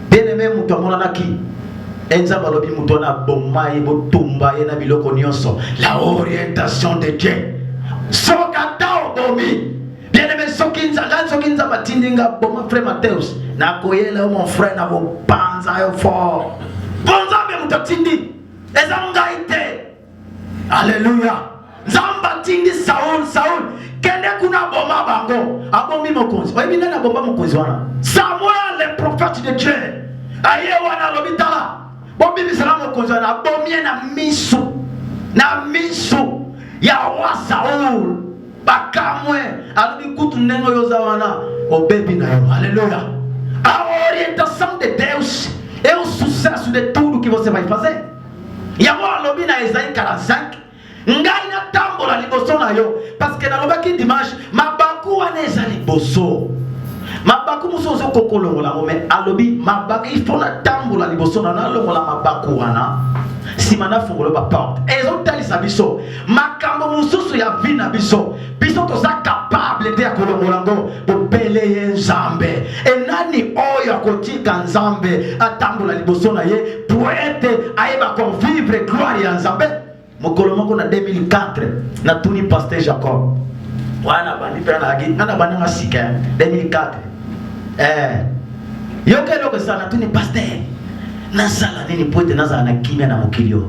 bien-aimé mutu amonanaki Nzambe alobi mutu na boma ye botumba ye na biloko nyonso la orientation de Dieu soka ta obomi bien-aimé soki Nzambe atindinga boma frère Mathéus na koyela mon frère na bopanza yo fort Nzambe mutatindi eza ngai te alléluia Nzambe atindi Saul kende kuna boma bango abomi mokonzi oyebi nani abomba mokonzi wana Samuel le prophète de Dieu aye wana alobi tala bobibisala mokonzi wana abomi na misu ya roi Saul bakamwe alobi kutu ndenge yoza wana obebi na yo alléluia a orientação de Deus é o sucesso de tudo que você vai fazer. E agora alobi na Isaías 45 ngai na tambola liboso na yo parce que na lobaki dimanche mabaku wana eza liboso mabaku musozo kokolongola mais alobi mabaku il faut na tambola liboso na longola mabaku wana sima na fungolo ba porte ezotalisa biso makambo mususu ya vie na biso toza capable de kolongola ngo bopele ye Nzambe enani oyo akotika Nzambe atambola liboso na ye pour être ayeba convivre gloire ya Nzambe mokolo moko na 2004 na tuni pasteur Jacob wana bandi pena agi ngana bananga sika 2004 yoke loko sana tuni pasteur nasala nini poete nazala na kimia na mokilio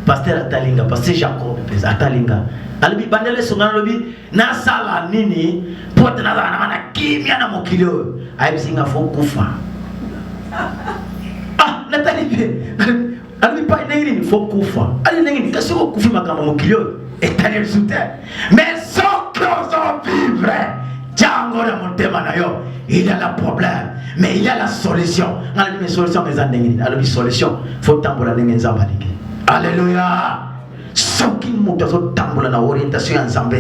pasteur atalinga pasteur Jacob pesa atalinga alibi bandele songa lobi nasala nini poete nazala na kimia na mokilio aibisinga fo kufa natalibi alibi pa nini fo kufa ali nini kasi ko kufi makama mokilio etali sute mais sans cause vivre jango il y a le problème, mais il y a la solution. La solution, la solution, il faut tambola. Alléluia. Sans qu'il tambola na orientation ensemble,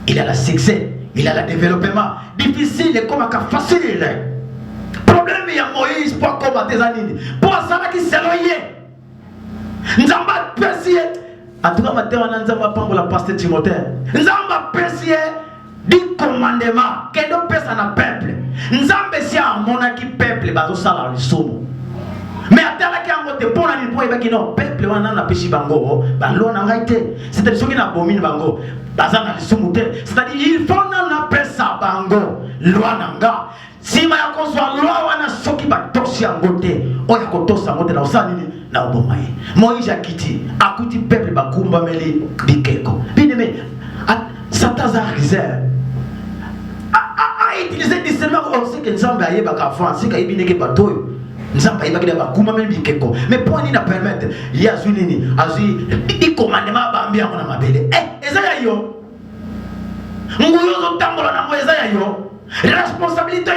il y a le succès, il y a le développement. Difficile et comme facile. Problème, il y a Moïse pour combattre Zanini. Pour ça qui s'est loyé. Nzamba pesier. En tout cas, maintenant, on a Nzamba pasteur Timothée. Nzamba pesier. Du commandement, que nous personnes à peuple. Nous avons monarchie peuple, bazo sala lisumu. Mais atala ki angote pona ni poe baki no peuple wana na peshi bango, balo na ngaite. C'est-à-dire ceux qui na bomine bango, bazana lisumu te. C'est-à-dire il faut na pesa bango, loi nanga. Si ma yakozwa loi wana soki ba tosi angote, oya kotosa angote na usani ni na obomaye. Moïse akiti, akuti peuple bakumba meli bikeko. Bineme Satan a réserve. Utiliser discernement, on sait que nous avons fait des français, qui ont été bateaux. Nous avons fait des bateaux. Mais pour nous permettre, il y a des commandements à la mabele. Eh, ça y est. Nous avons des responsabilités.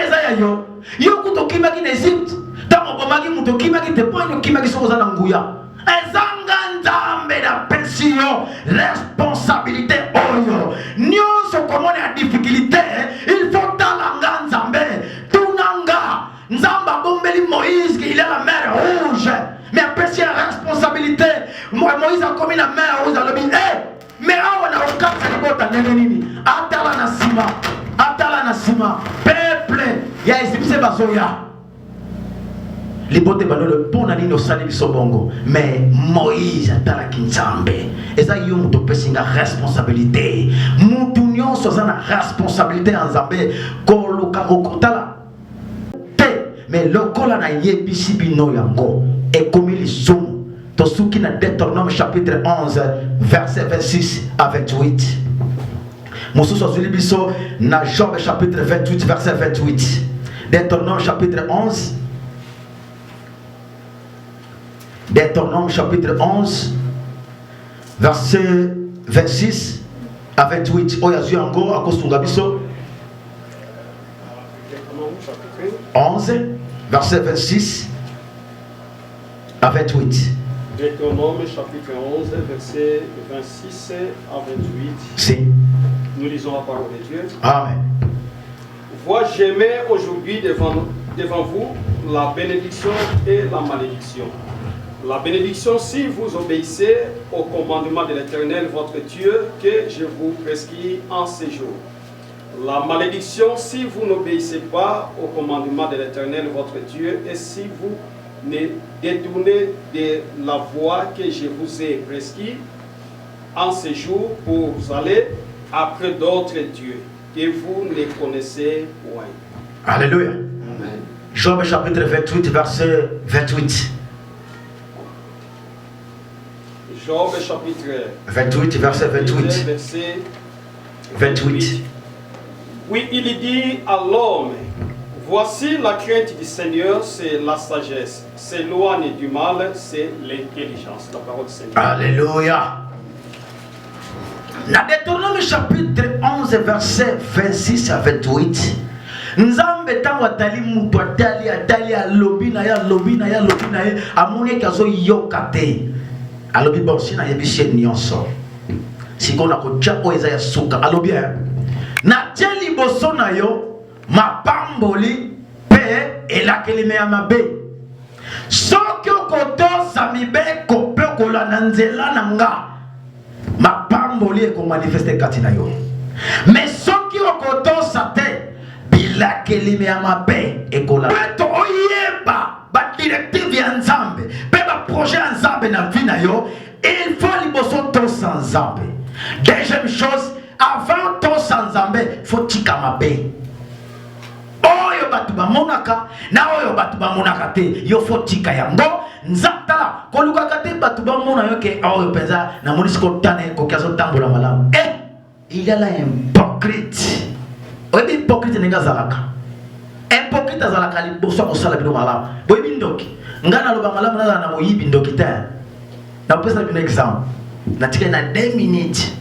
Yo kuto kima ki n'Égypte. Tamo bomagi muto kima ki te points kima ki soza nanguya. Ezanga nzambe na pension responsabilité oyo. Nyonso komone a difficulté, il faut talanga nzambe. Tunanga nzamba bombeli Moïse qu'il a la mer rouge. Mais pension responsabilité. Moïse a commis la mer rouge dans le bin. Mais on a aucun salibota neneni. Atala nasima. Atala nasima. Peuple ya Égypte bazoya. Les bottes de le bon année au salut sobongo. Mais Moïse a la kinzambe. Et ça, il y a une responsabilité. Moutunion sur la responsabilité en Zambé. Koloka okotala. Mais le kolana yebisi bino yango. Et comme il zoom. Tosuki na Deutéronome chapitre 11, verset 26 à 28. Moussou Sosuli biso na Job chapitre 28, verset 28. Deutéronome chapitre 11. Deutéronome chapitre 11, verset 26 à 28. Oyazu yango akosunga biso. 11, verset 26 à 28. Deutéronome chapitre 11, verset 26 à 28. Si. Nous lisons la parole de Dieu. Amen. Vois, je mets aujourd'hui devant vous la bénédiction et la malédiction. La bénédiction si vous obéissez au commandement de l'Éternel, votre Dieu, que je vous prescris en ces jours. La malédiction si vous n'obéissez pas au commandement de l'Éternel, votre Dieu, et si vous ne détournez de la voie que je vous ai prescrit en ces jours pour vous aller après d'autres dieux que vous ne connaissez point. Alléluia. Amen. Job chapitre 28, verset 28. Job chapitre 28, verset 28. Verset 28. Oui, il dit à l'homme, voici la crainte du Seigneur, c'est la sagesse. S'éloigner du mal, c'est l'intelligence. La parole du Seigneur. Alléluia. Dans Deutéronome chapitre 11, verset 26 à 28. Nzambe tango atali mutu atali alobi na ya amoni kazo yokate. Alobi bonsi na yebishe nyonso. Sikona kocha oeza ya suka alobi na teli boso na yo mapamboli pe elakelime ya mabe. Soki okotosa mibe kopekola na nzela na nga mapamboli eko manifeste kati na yo. Mais soki okotosa te bilakelime ya mabe ekola. Peto oyeba ba directive ya nzambe pe ba projet ya nzambe na vie na yo, il faut liboso tosa nzambe. Deuxième chose, avant tosa nzambe faut tika mabe. Oyo batu ba monaka na oyo batu ba monaka te yo faut tika yango. Nzatala koluka kate batu ba mona yo ke oyo penza na monisiko tane ko kazo tambola malamu. Il y a là un hypocrite. Oyo hypocrite nenga zalaka. Hypocrite azalaka liboso ko sala bino malamu. Boy bindoki ngana loba malamu na moyibi ndoki ta. Na pesa bino exemple. Na tika na 2 minutes.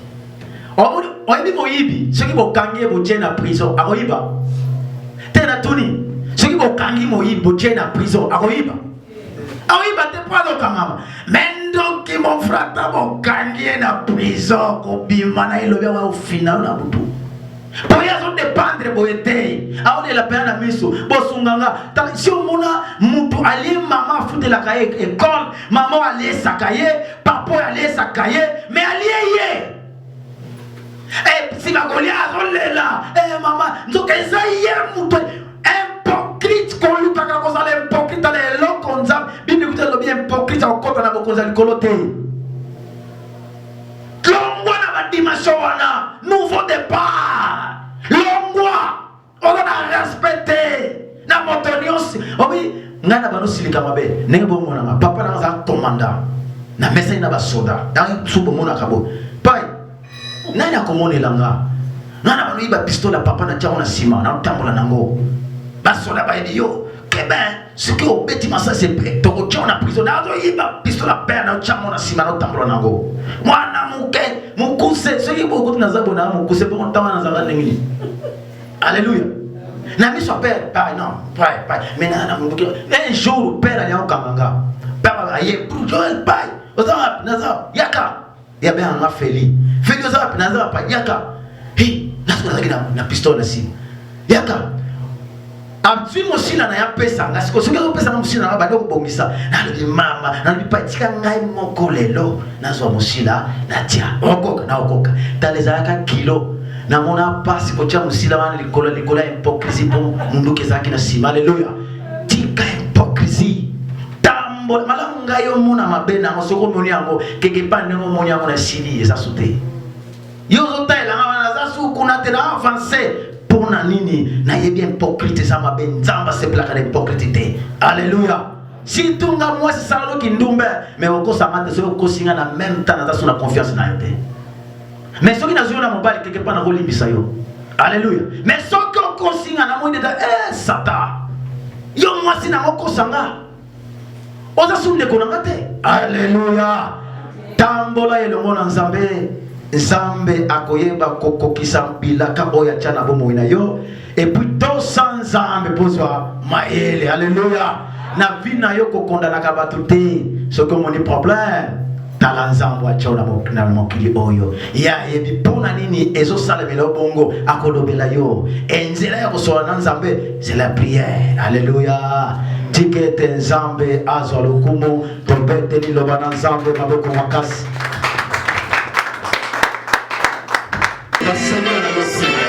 oyebi moyibi soki bokangi botie na prison akoyiba te na tuni soki bokangi moyibi botie na prison akoyiba te paloka mama mendoki mon frère ta bokangi na prison kobima na ilobi wa final na butu Boya zo dépendre boyete. Aone la peine à miso. Bosunganga. Si on mona mutu ali maman foutre la cahier école, maman allait sa cahier, papa allait sa cahier, mais allait eh si ma golia zo lela. Eh maman, nzoka za hier mutu hypocrite qu'on lui kaka ko za hypocrite ale lo konza. Bibi kuta lo bien hypocrite au kota na bokonza likolote. Longwa na badimasho wana nouveau départ longwa on a respecté na motonios obi ngana bano silika mabe nenge bo mona ma papa na za commandant na mesa ina ba soda dans subo mona kabo pai nani akomone langa ngana bano iba pistola papa na tia ona sima na tambola nango ba soda ba yo keben ce que au beti masa c'est to ko tia ona prison na zo iba pistola père na tia ona sima na tambola nango mwana muke mukuse soki beaucoup na zabo na mukuse po ntama na zaba ngini alléluia na mi so père ah non pai mais na muke un jour père ali okanganga père aye pour Joël pai ozama na za yaka ya be anga feli ozama na za pa yaka hey na pistola si yaka Abtu mosila na ya pesa nga siko soki pesa na mosila na ba ndoko bongisa na lobi mama na lobi patika ngai moko lelo na zo mosila na tia okoka na okoka taleza ka kilo na mona pasi ko tia mosila wana likola hypocrisie po mundu kezaki na sima haleluya tika hypocrisie tambo malamu ngai yo mona mabena ngosoko moni yango keke pande ngo moni yango na sili eza sote yo zo taila ngana za su kuna te na avancer pour na nini na yebi hypocrite ça ma benzamba c'est plaque d'hypocrite alléluia si tunga moi c'est ça lo kindumbe mais oko samate so ko singa na même temps na sona confiance na yote mais soki na zo na mobali quelque part na ko limbisa yo alléluia mais soki ko singa na mo de sata yo moi si na ko sanga oza sunne ko na ngate alléluia tambola elongo na nzambe Nzambe akoyeba kokokisa bilaka oya chana bomo ina yo et puis dans sans Nzambe pozwa maele alléluia na vina yo kokonda na kabatu te ce que mon problème tala Nzambe achona na mokili oyo ya yebi pona nini ezo salemela bongo akolobela yo enzela ya kosola na Nzambe c'est la prière alléluia tikete Nzambe azwa lokumu tobete ni loba na Nzambe maboko makasi Seigneur à notre Seigneur.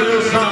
Ensemble,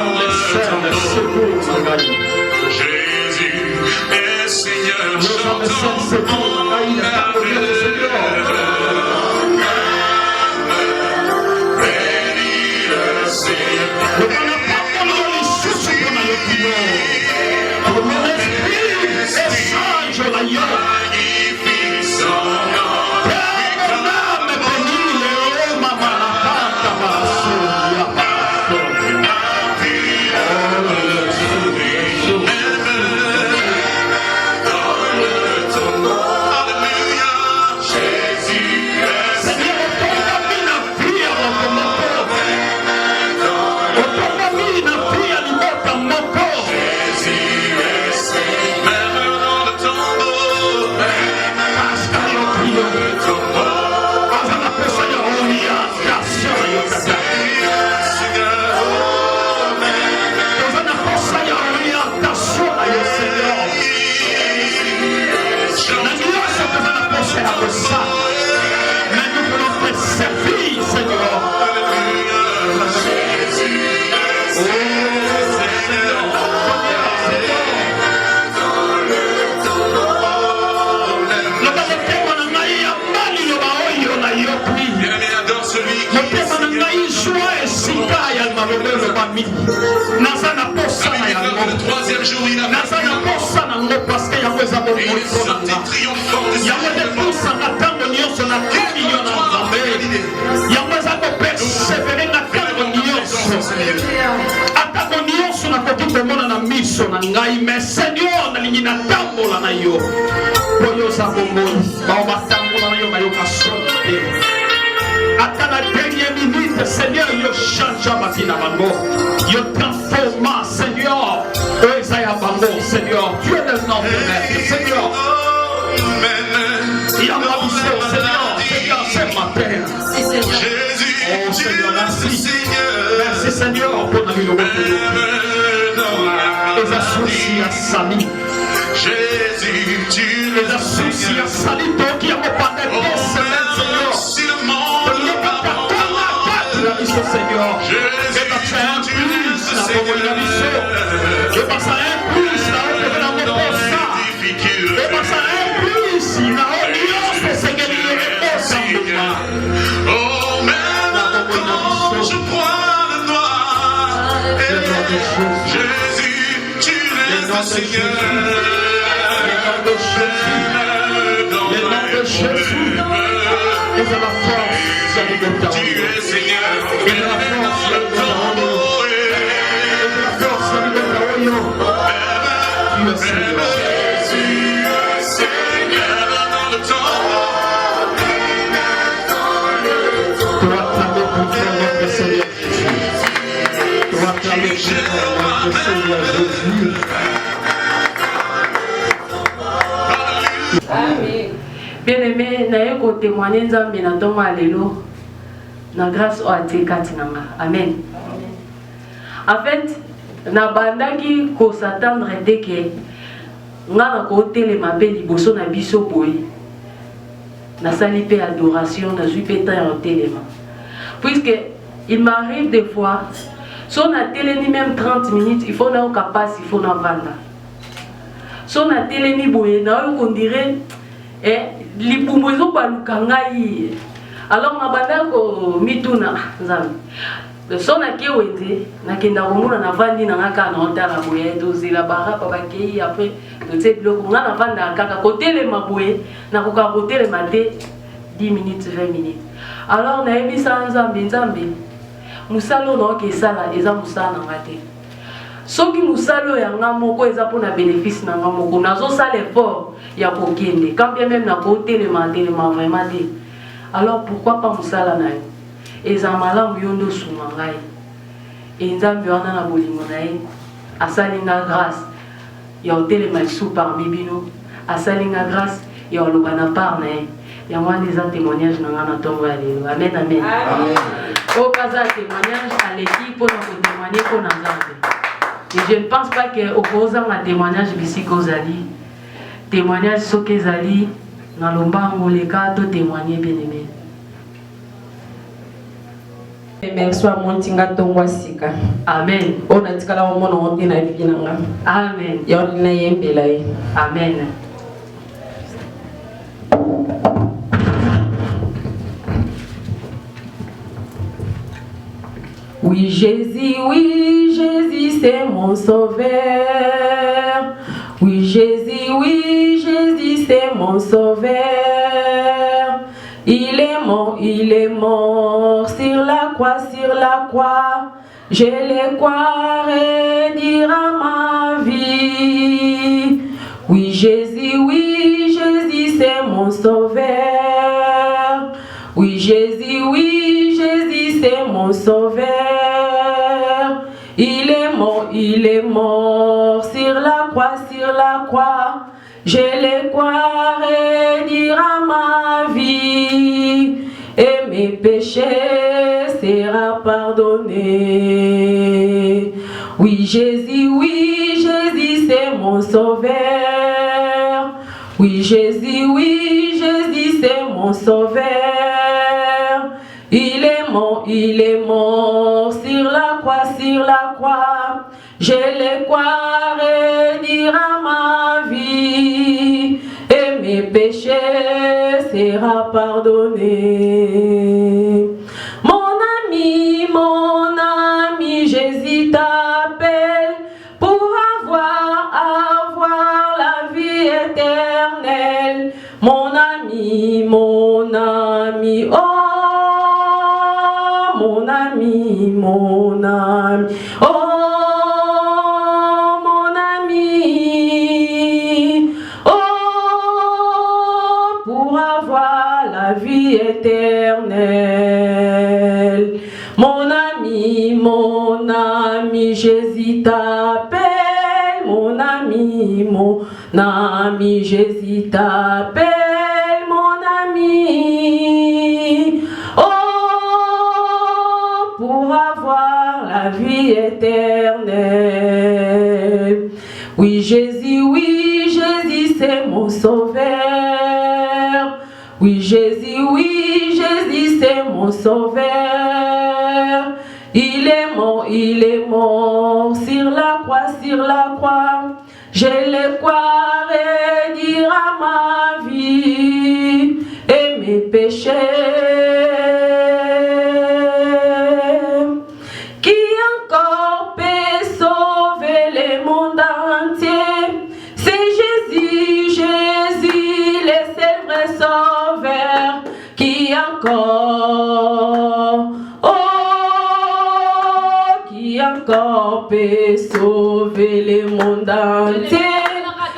mami. Nazana posa na yango. Le troisième jour, il a Nazana posa na ngo parce que yango eza bo et il est sorti triomphant de yango de posa na tango nyonso na kumi yo na Nzambe. Yango eza ko persévérer na tango nyonso. Atango nyonso na koki komona na miso na ngai mais Seigneur nalingi na tambola na yo. Poyo za bomoi ba batambola na yo ba yo kasona te. Ata la dernière minute, Seigneur, yo change ma vie na bango. Yo transforma, Seigneur. Isaiah bango, Seigneur. Tu es le nom de maître, Seigneur. Il a ma mission, Seigneur. Seigneur, c'est ma terre. Jésus, Oh Seigneur, merci. Seigneur. Merci Seigneur pour la vie de votre les associés à Sali. Jésus, tu Les associés à Sali, toi qui as mon panel de semaines, Seigneur. si le monde La mission, Seigneur. Et parce que un plus, la bonne la mission. Et parce que un plus, la bonne la moposa. Et parce que un plus, la audience, Seigneur, il est Seigneur. Oh, maintenant je crois le noir. Jésus, tu es le Seigneur. Le nom de Jésus. Et de la force, c'est le Seigneur. Tu es Seigneur. Et de la force, c'est le Seigneur. Et de la force, c'est le Seigneur. Tu es Seigneur. Seigneur dans le temps. Tu vas clamer pour faire notre Seigneur Jésus. Tu vas clamer pour faire notre Seigneur Jésus. Amen. Bien-aimé, naye ko témoigner nzambe na tongo alelo na grâce o atekati nanga. Amen. En fait, na bandaki ko s'attendre dès que ngana ko telema pe liboso na biso boye. Na sali pe adoration, na zui pe temps en telema. Puisque il m'arrive des fois, si on a téléni même 30 minutes, il faut na capable, il faut na vanda. Si on a téléni boye, na on dirait lipumozo balukangai. Alors na banda ko mituna nzambe. So na ke wende na kenda komuna na vandi na ngaka na ontala boye to zela bara papa kei après to tse biloko nga na vanda kaka kotele maboye na koka kotele mate 10 minutes 20 minutes. Alors na ebisa nzambe nzambe musalo na ke sala eza musala na ngate. Soki musalo ya nga moko eza pona bénéfice na nga moko nazo sala effort ya kokende quand bien même na kotele mate vraiment te. Alors pourquoi pas musala na yo? Eza malamu yondo suma ngai. Nzambe wana na bolingo na ye asalinga grâce ya otelema lisusu parmi bino, asalinga grâce ya oloba na part na ye. Yango wana eza témoignage na nga na ntongo ya lelo. Amen, amen. Oyo kaza témoignage aleki mpona kotémoigne mpona Nzambe. Et je ne pense pas que okozanga témoignage bisika ozali. Témoignage soki ezali na lombango leka to témoigner bien aimé. Merci à mon tinga tongwa sika. Amen. On a tika la mona onte na binanga. Amen. Ya na yembela ye. Amen. Oui Jésus c'est mon sauveur. Oui Jésus c'est mon sauveur. Il est mort sur la croix, je le croirai dire à ma vie. Oui Jésus c'est mon sauveur. Oui Jésus c'est mon sauveur. Il est mort sur la croix, je le croirai dire à ma vie, et mes péchés sera pardonné. Oui Jésus c'est mon sauveur. Oui Jésus c'est mon sauveur. Il est mort sur la croix, je le croirai dire à ma vie, et mes péchés sera pardonné. Mon ami, Jésus Jésus t'appelle pour avoir la vie éternelle. Mon ami, oh, mon ami, oh, mon ami, oh, pour avoir la vie éternelle. Mon ami, Jésus t'appelle, mon ami, Jésus t'appelle, mon ami, oh, pour avoir la vie éternelle. Oui, Jésus, c'est mon sauveur. Oui, Jésus, c'est mon sauveur. Il est mort sur la croix. Je le croirai dire à ma vie et mes péchés. Qui encore peut sauver le monde entier? C'est Jésus, le seul vrai sauveur. Qui encore peut sauver le monde entier?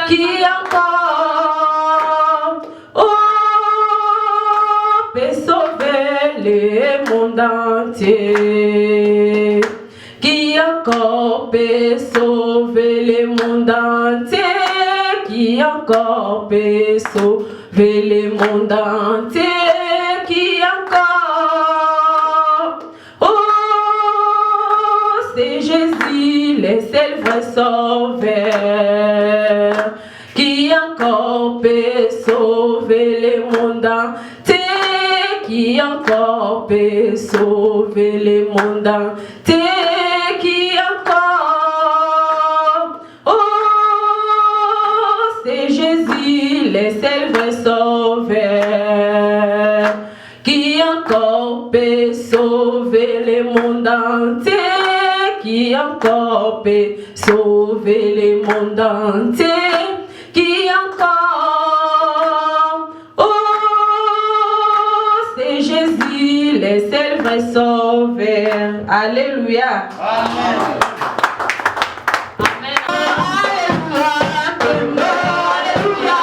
Qui encore peut sauver le monde entier? Qui encore peut sauver le monde entier? Qui encore peut sauver le monde entier? Qui encore? C'est Jésus, le seul vrai sauveur. Qui encore peut sauver le monde entier? Qui encore peut sauver le monde entier? Qui encore? C'est Jésus, le seul vrai sauveur. Qui encore peut sauver le monde entier? Qui encore peut sauver le monde entier? Qui encore? C'est Jésus, le seul vrai sauveur. Alléluia. Amen. Alléluia.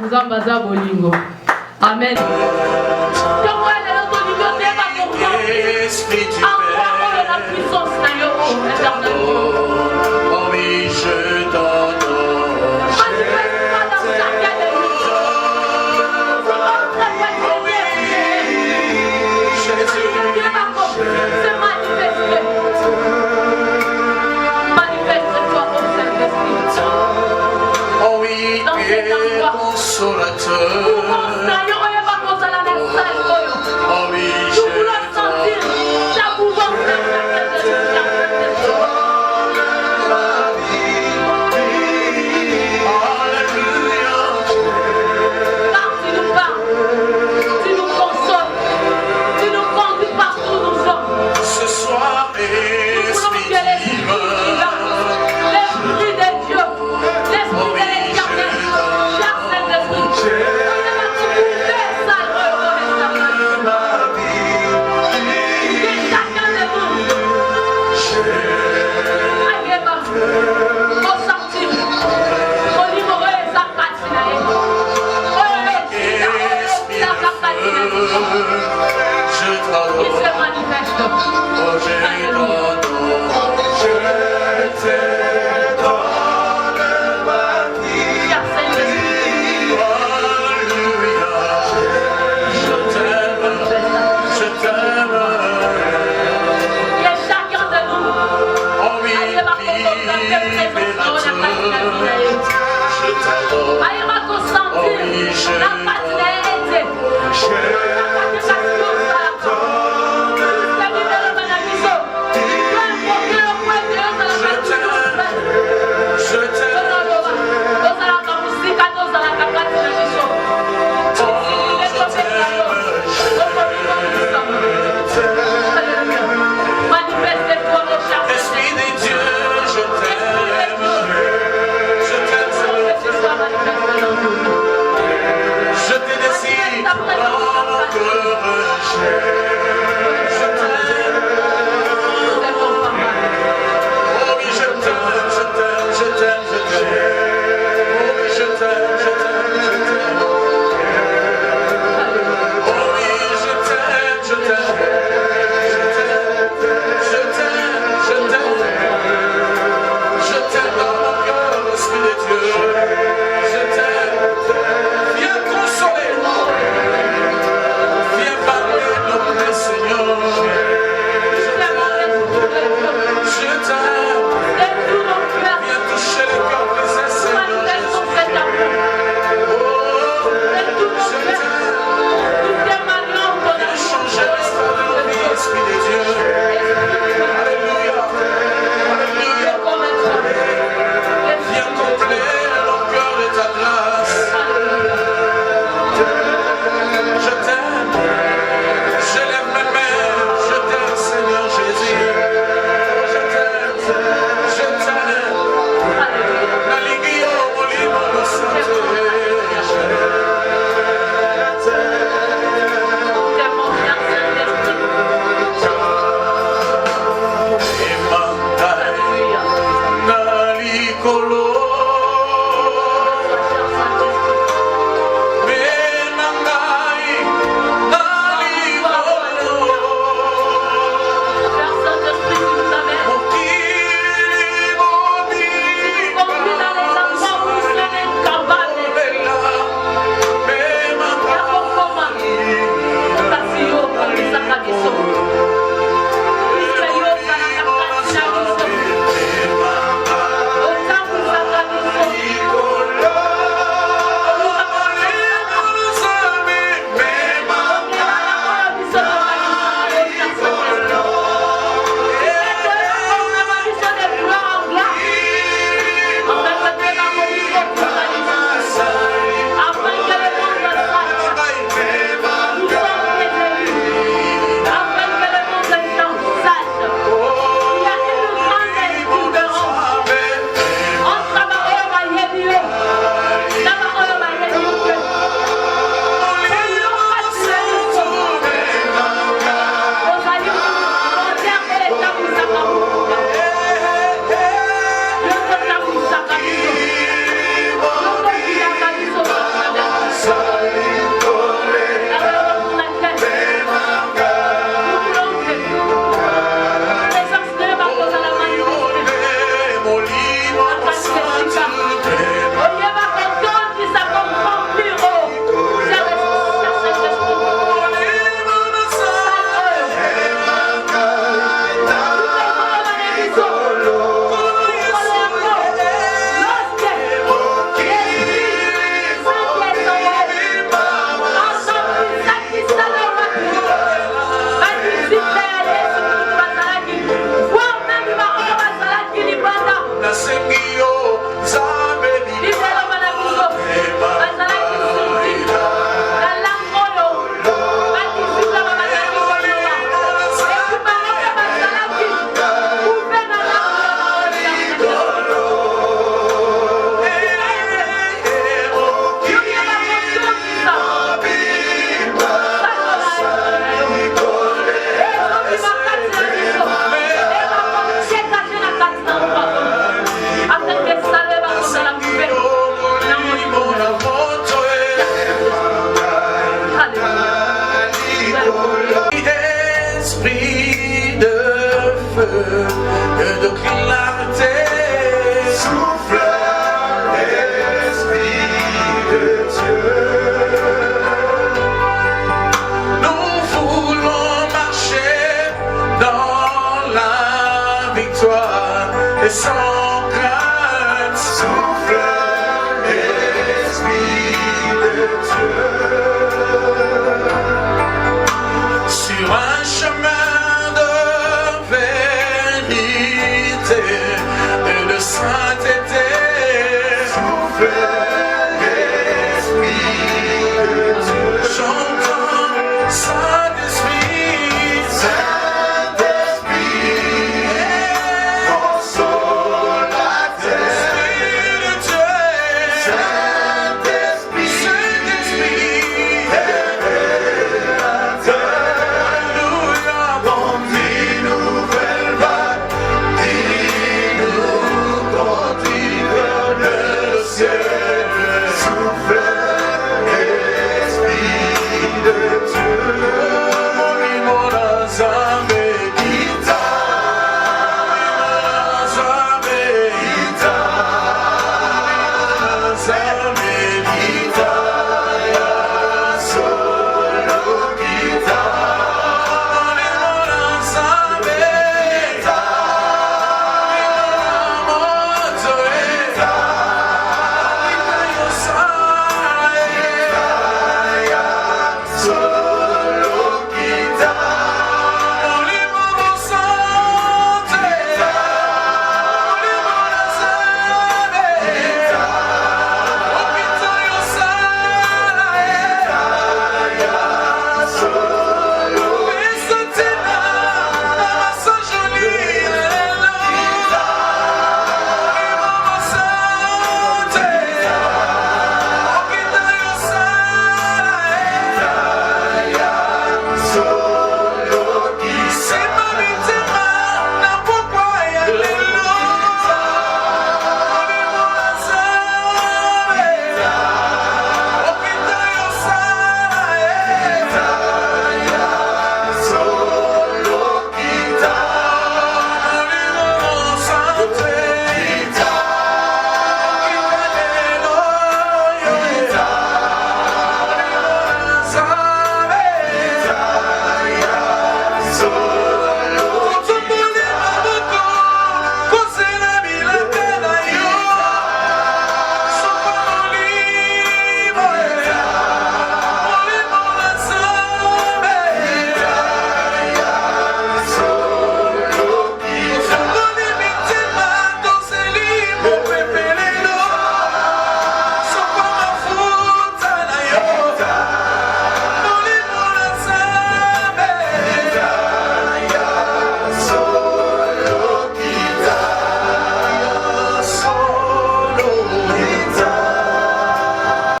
Nzamba za bolingo. Amen. Esprit du Père. La puissance de Dieu éternellement. Oh oui, je t'adore. Manifeste-toi dans chacun de nous. Dieu va se manifester. Manifeste-toi au Saint-Esprit. Oh oui, consolateur. Oh oui, je t'adore. Ce soir, Esprit divin. L'Esprit de Dieu, l'Esprit de l'Éternel, cher Saint-Esprit, Je t'adore. il se manifeste. Oh, je t'adore. Je t'adore, ma vie. Cher Saint-Esprit, Alléluia. Je t'aime. Je t'aime. il est chacun de nous. Oh oui, libérateur. Je t'adore. Aïe, va consentir Oh oui, je la paternité. Manifeste-toi, mon cher Esprit des dieux, je t'aime. Je t'aime. descends.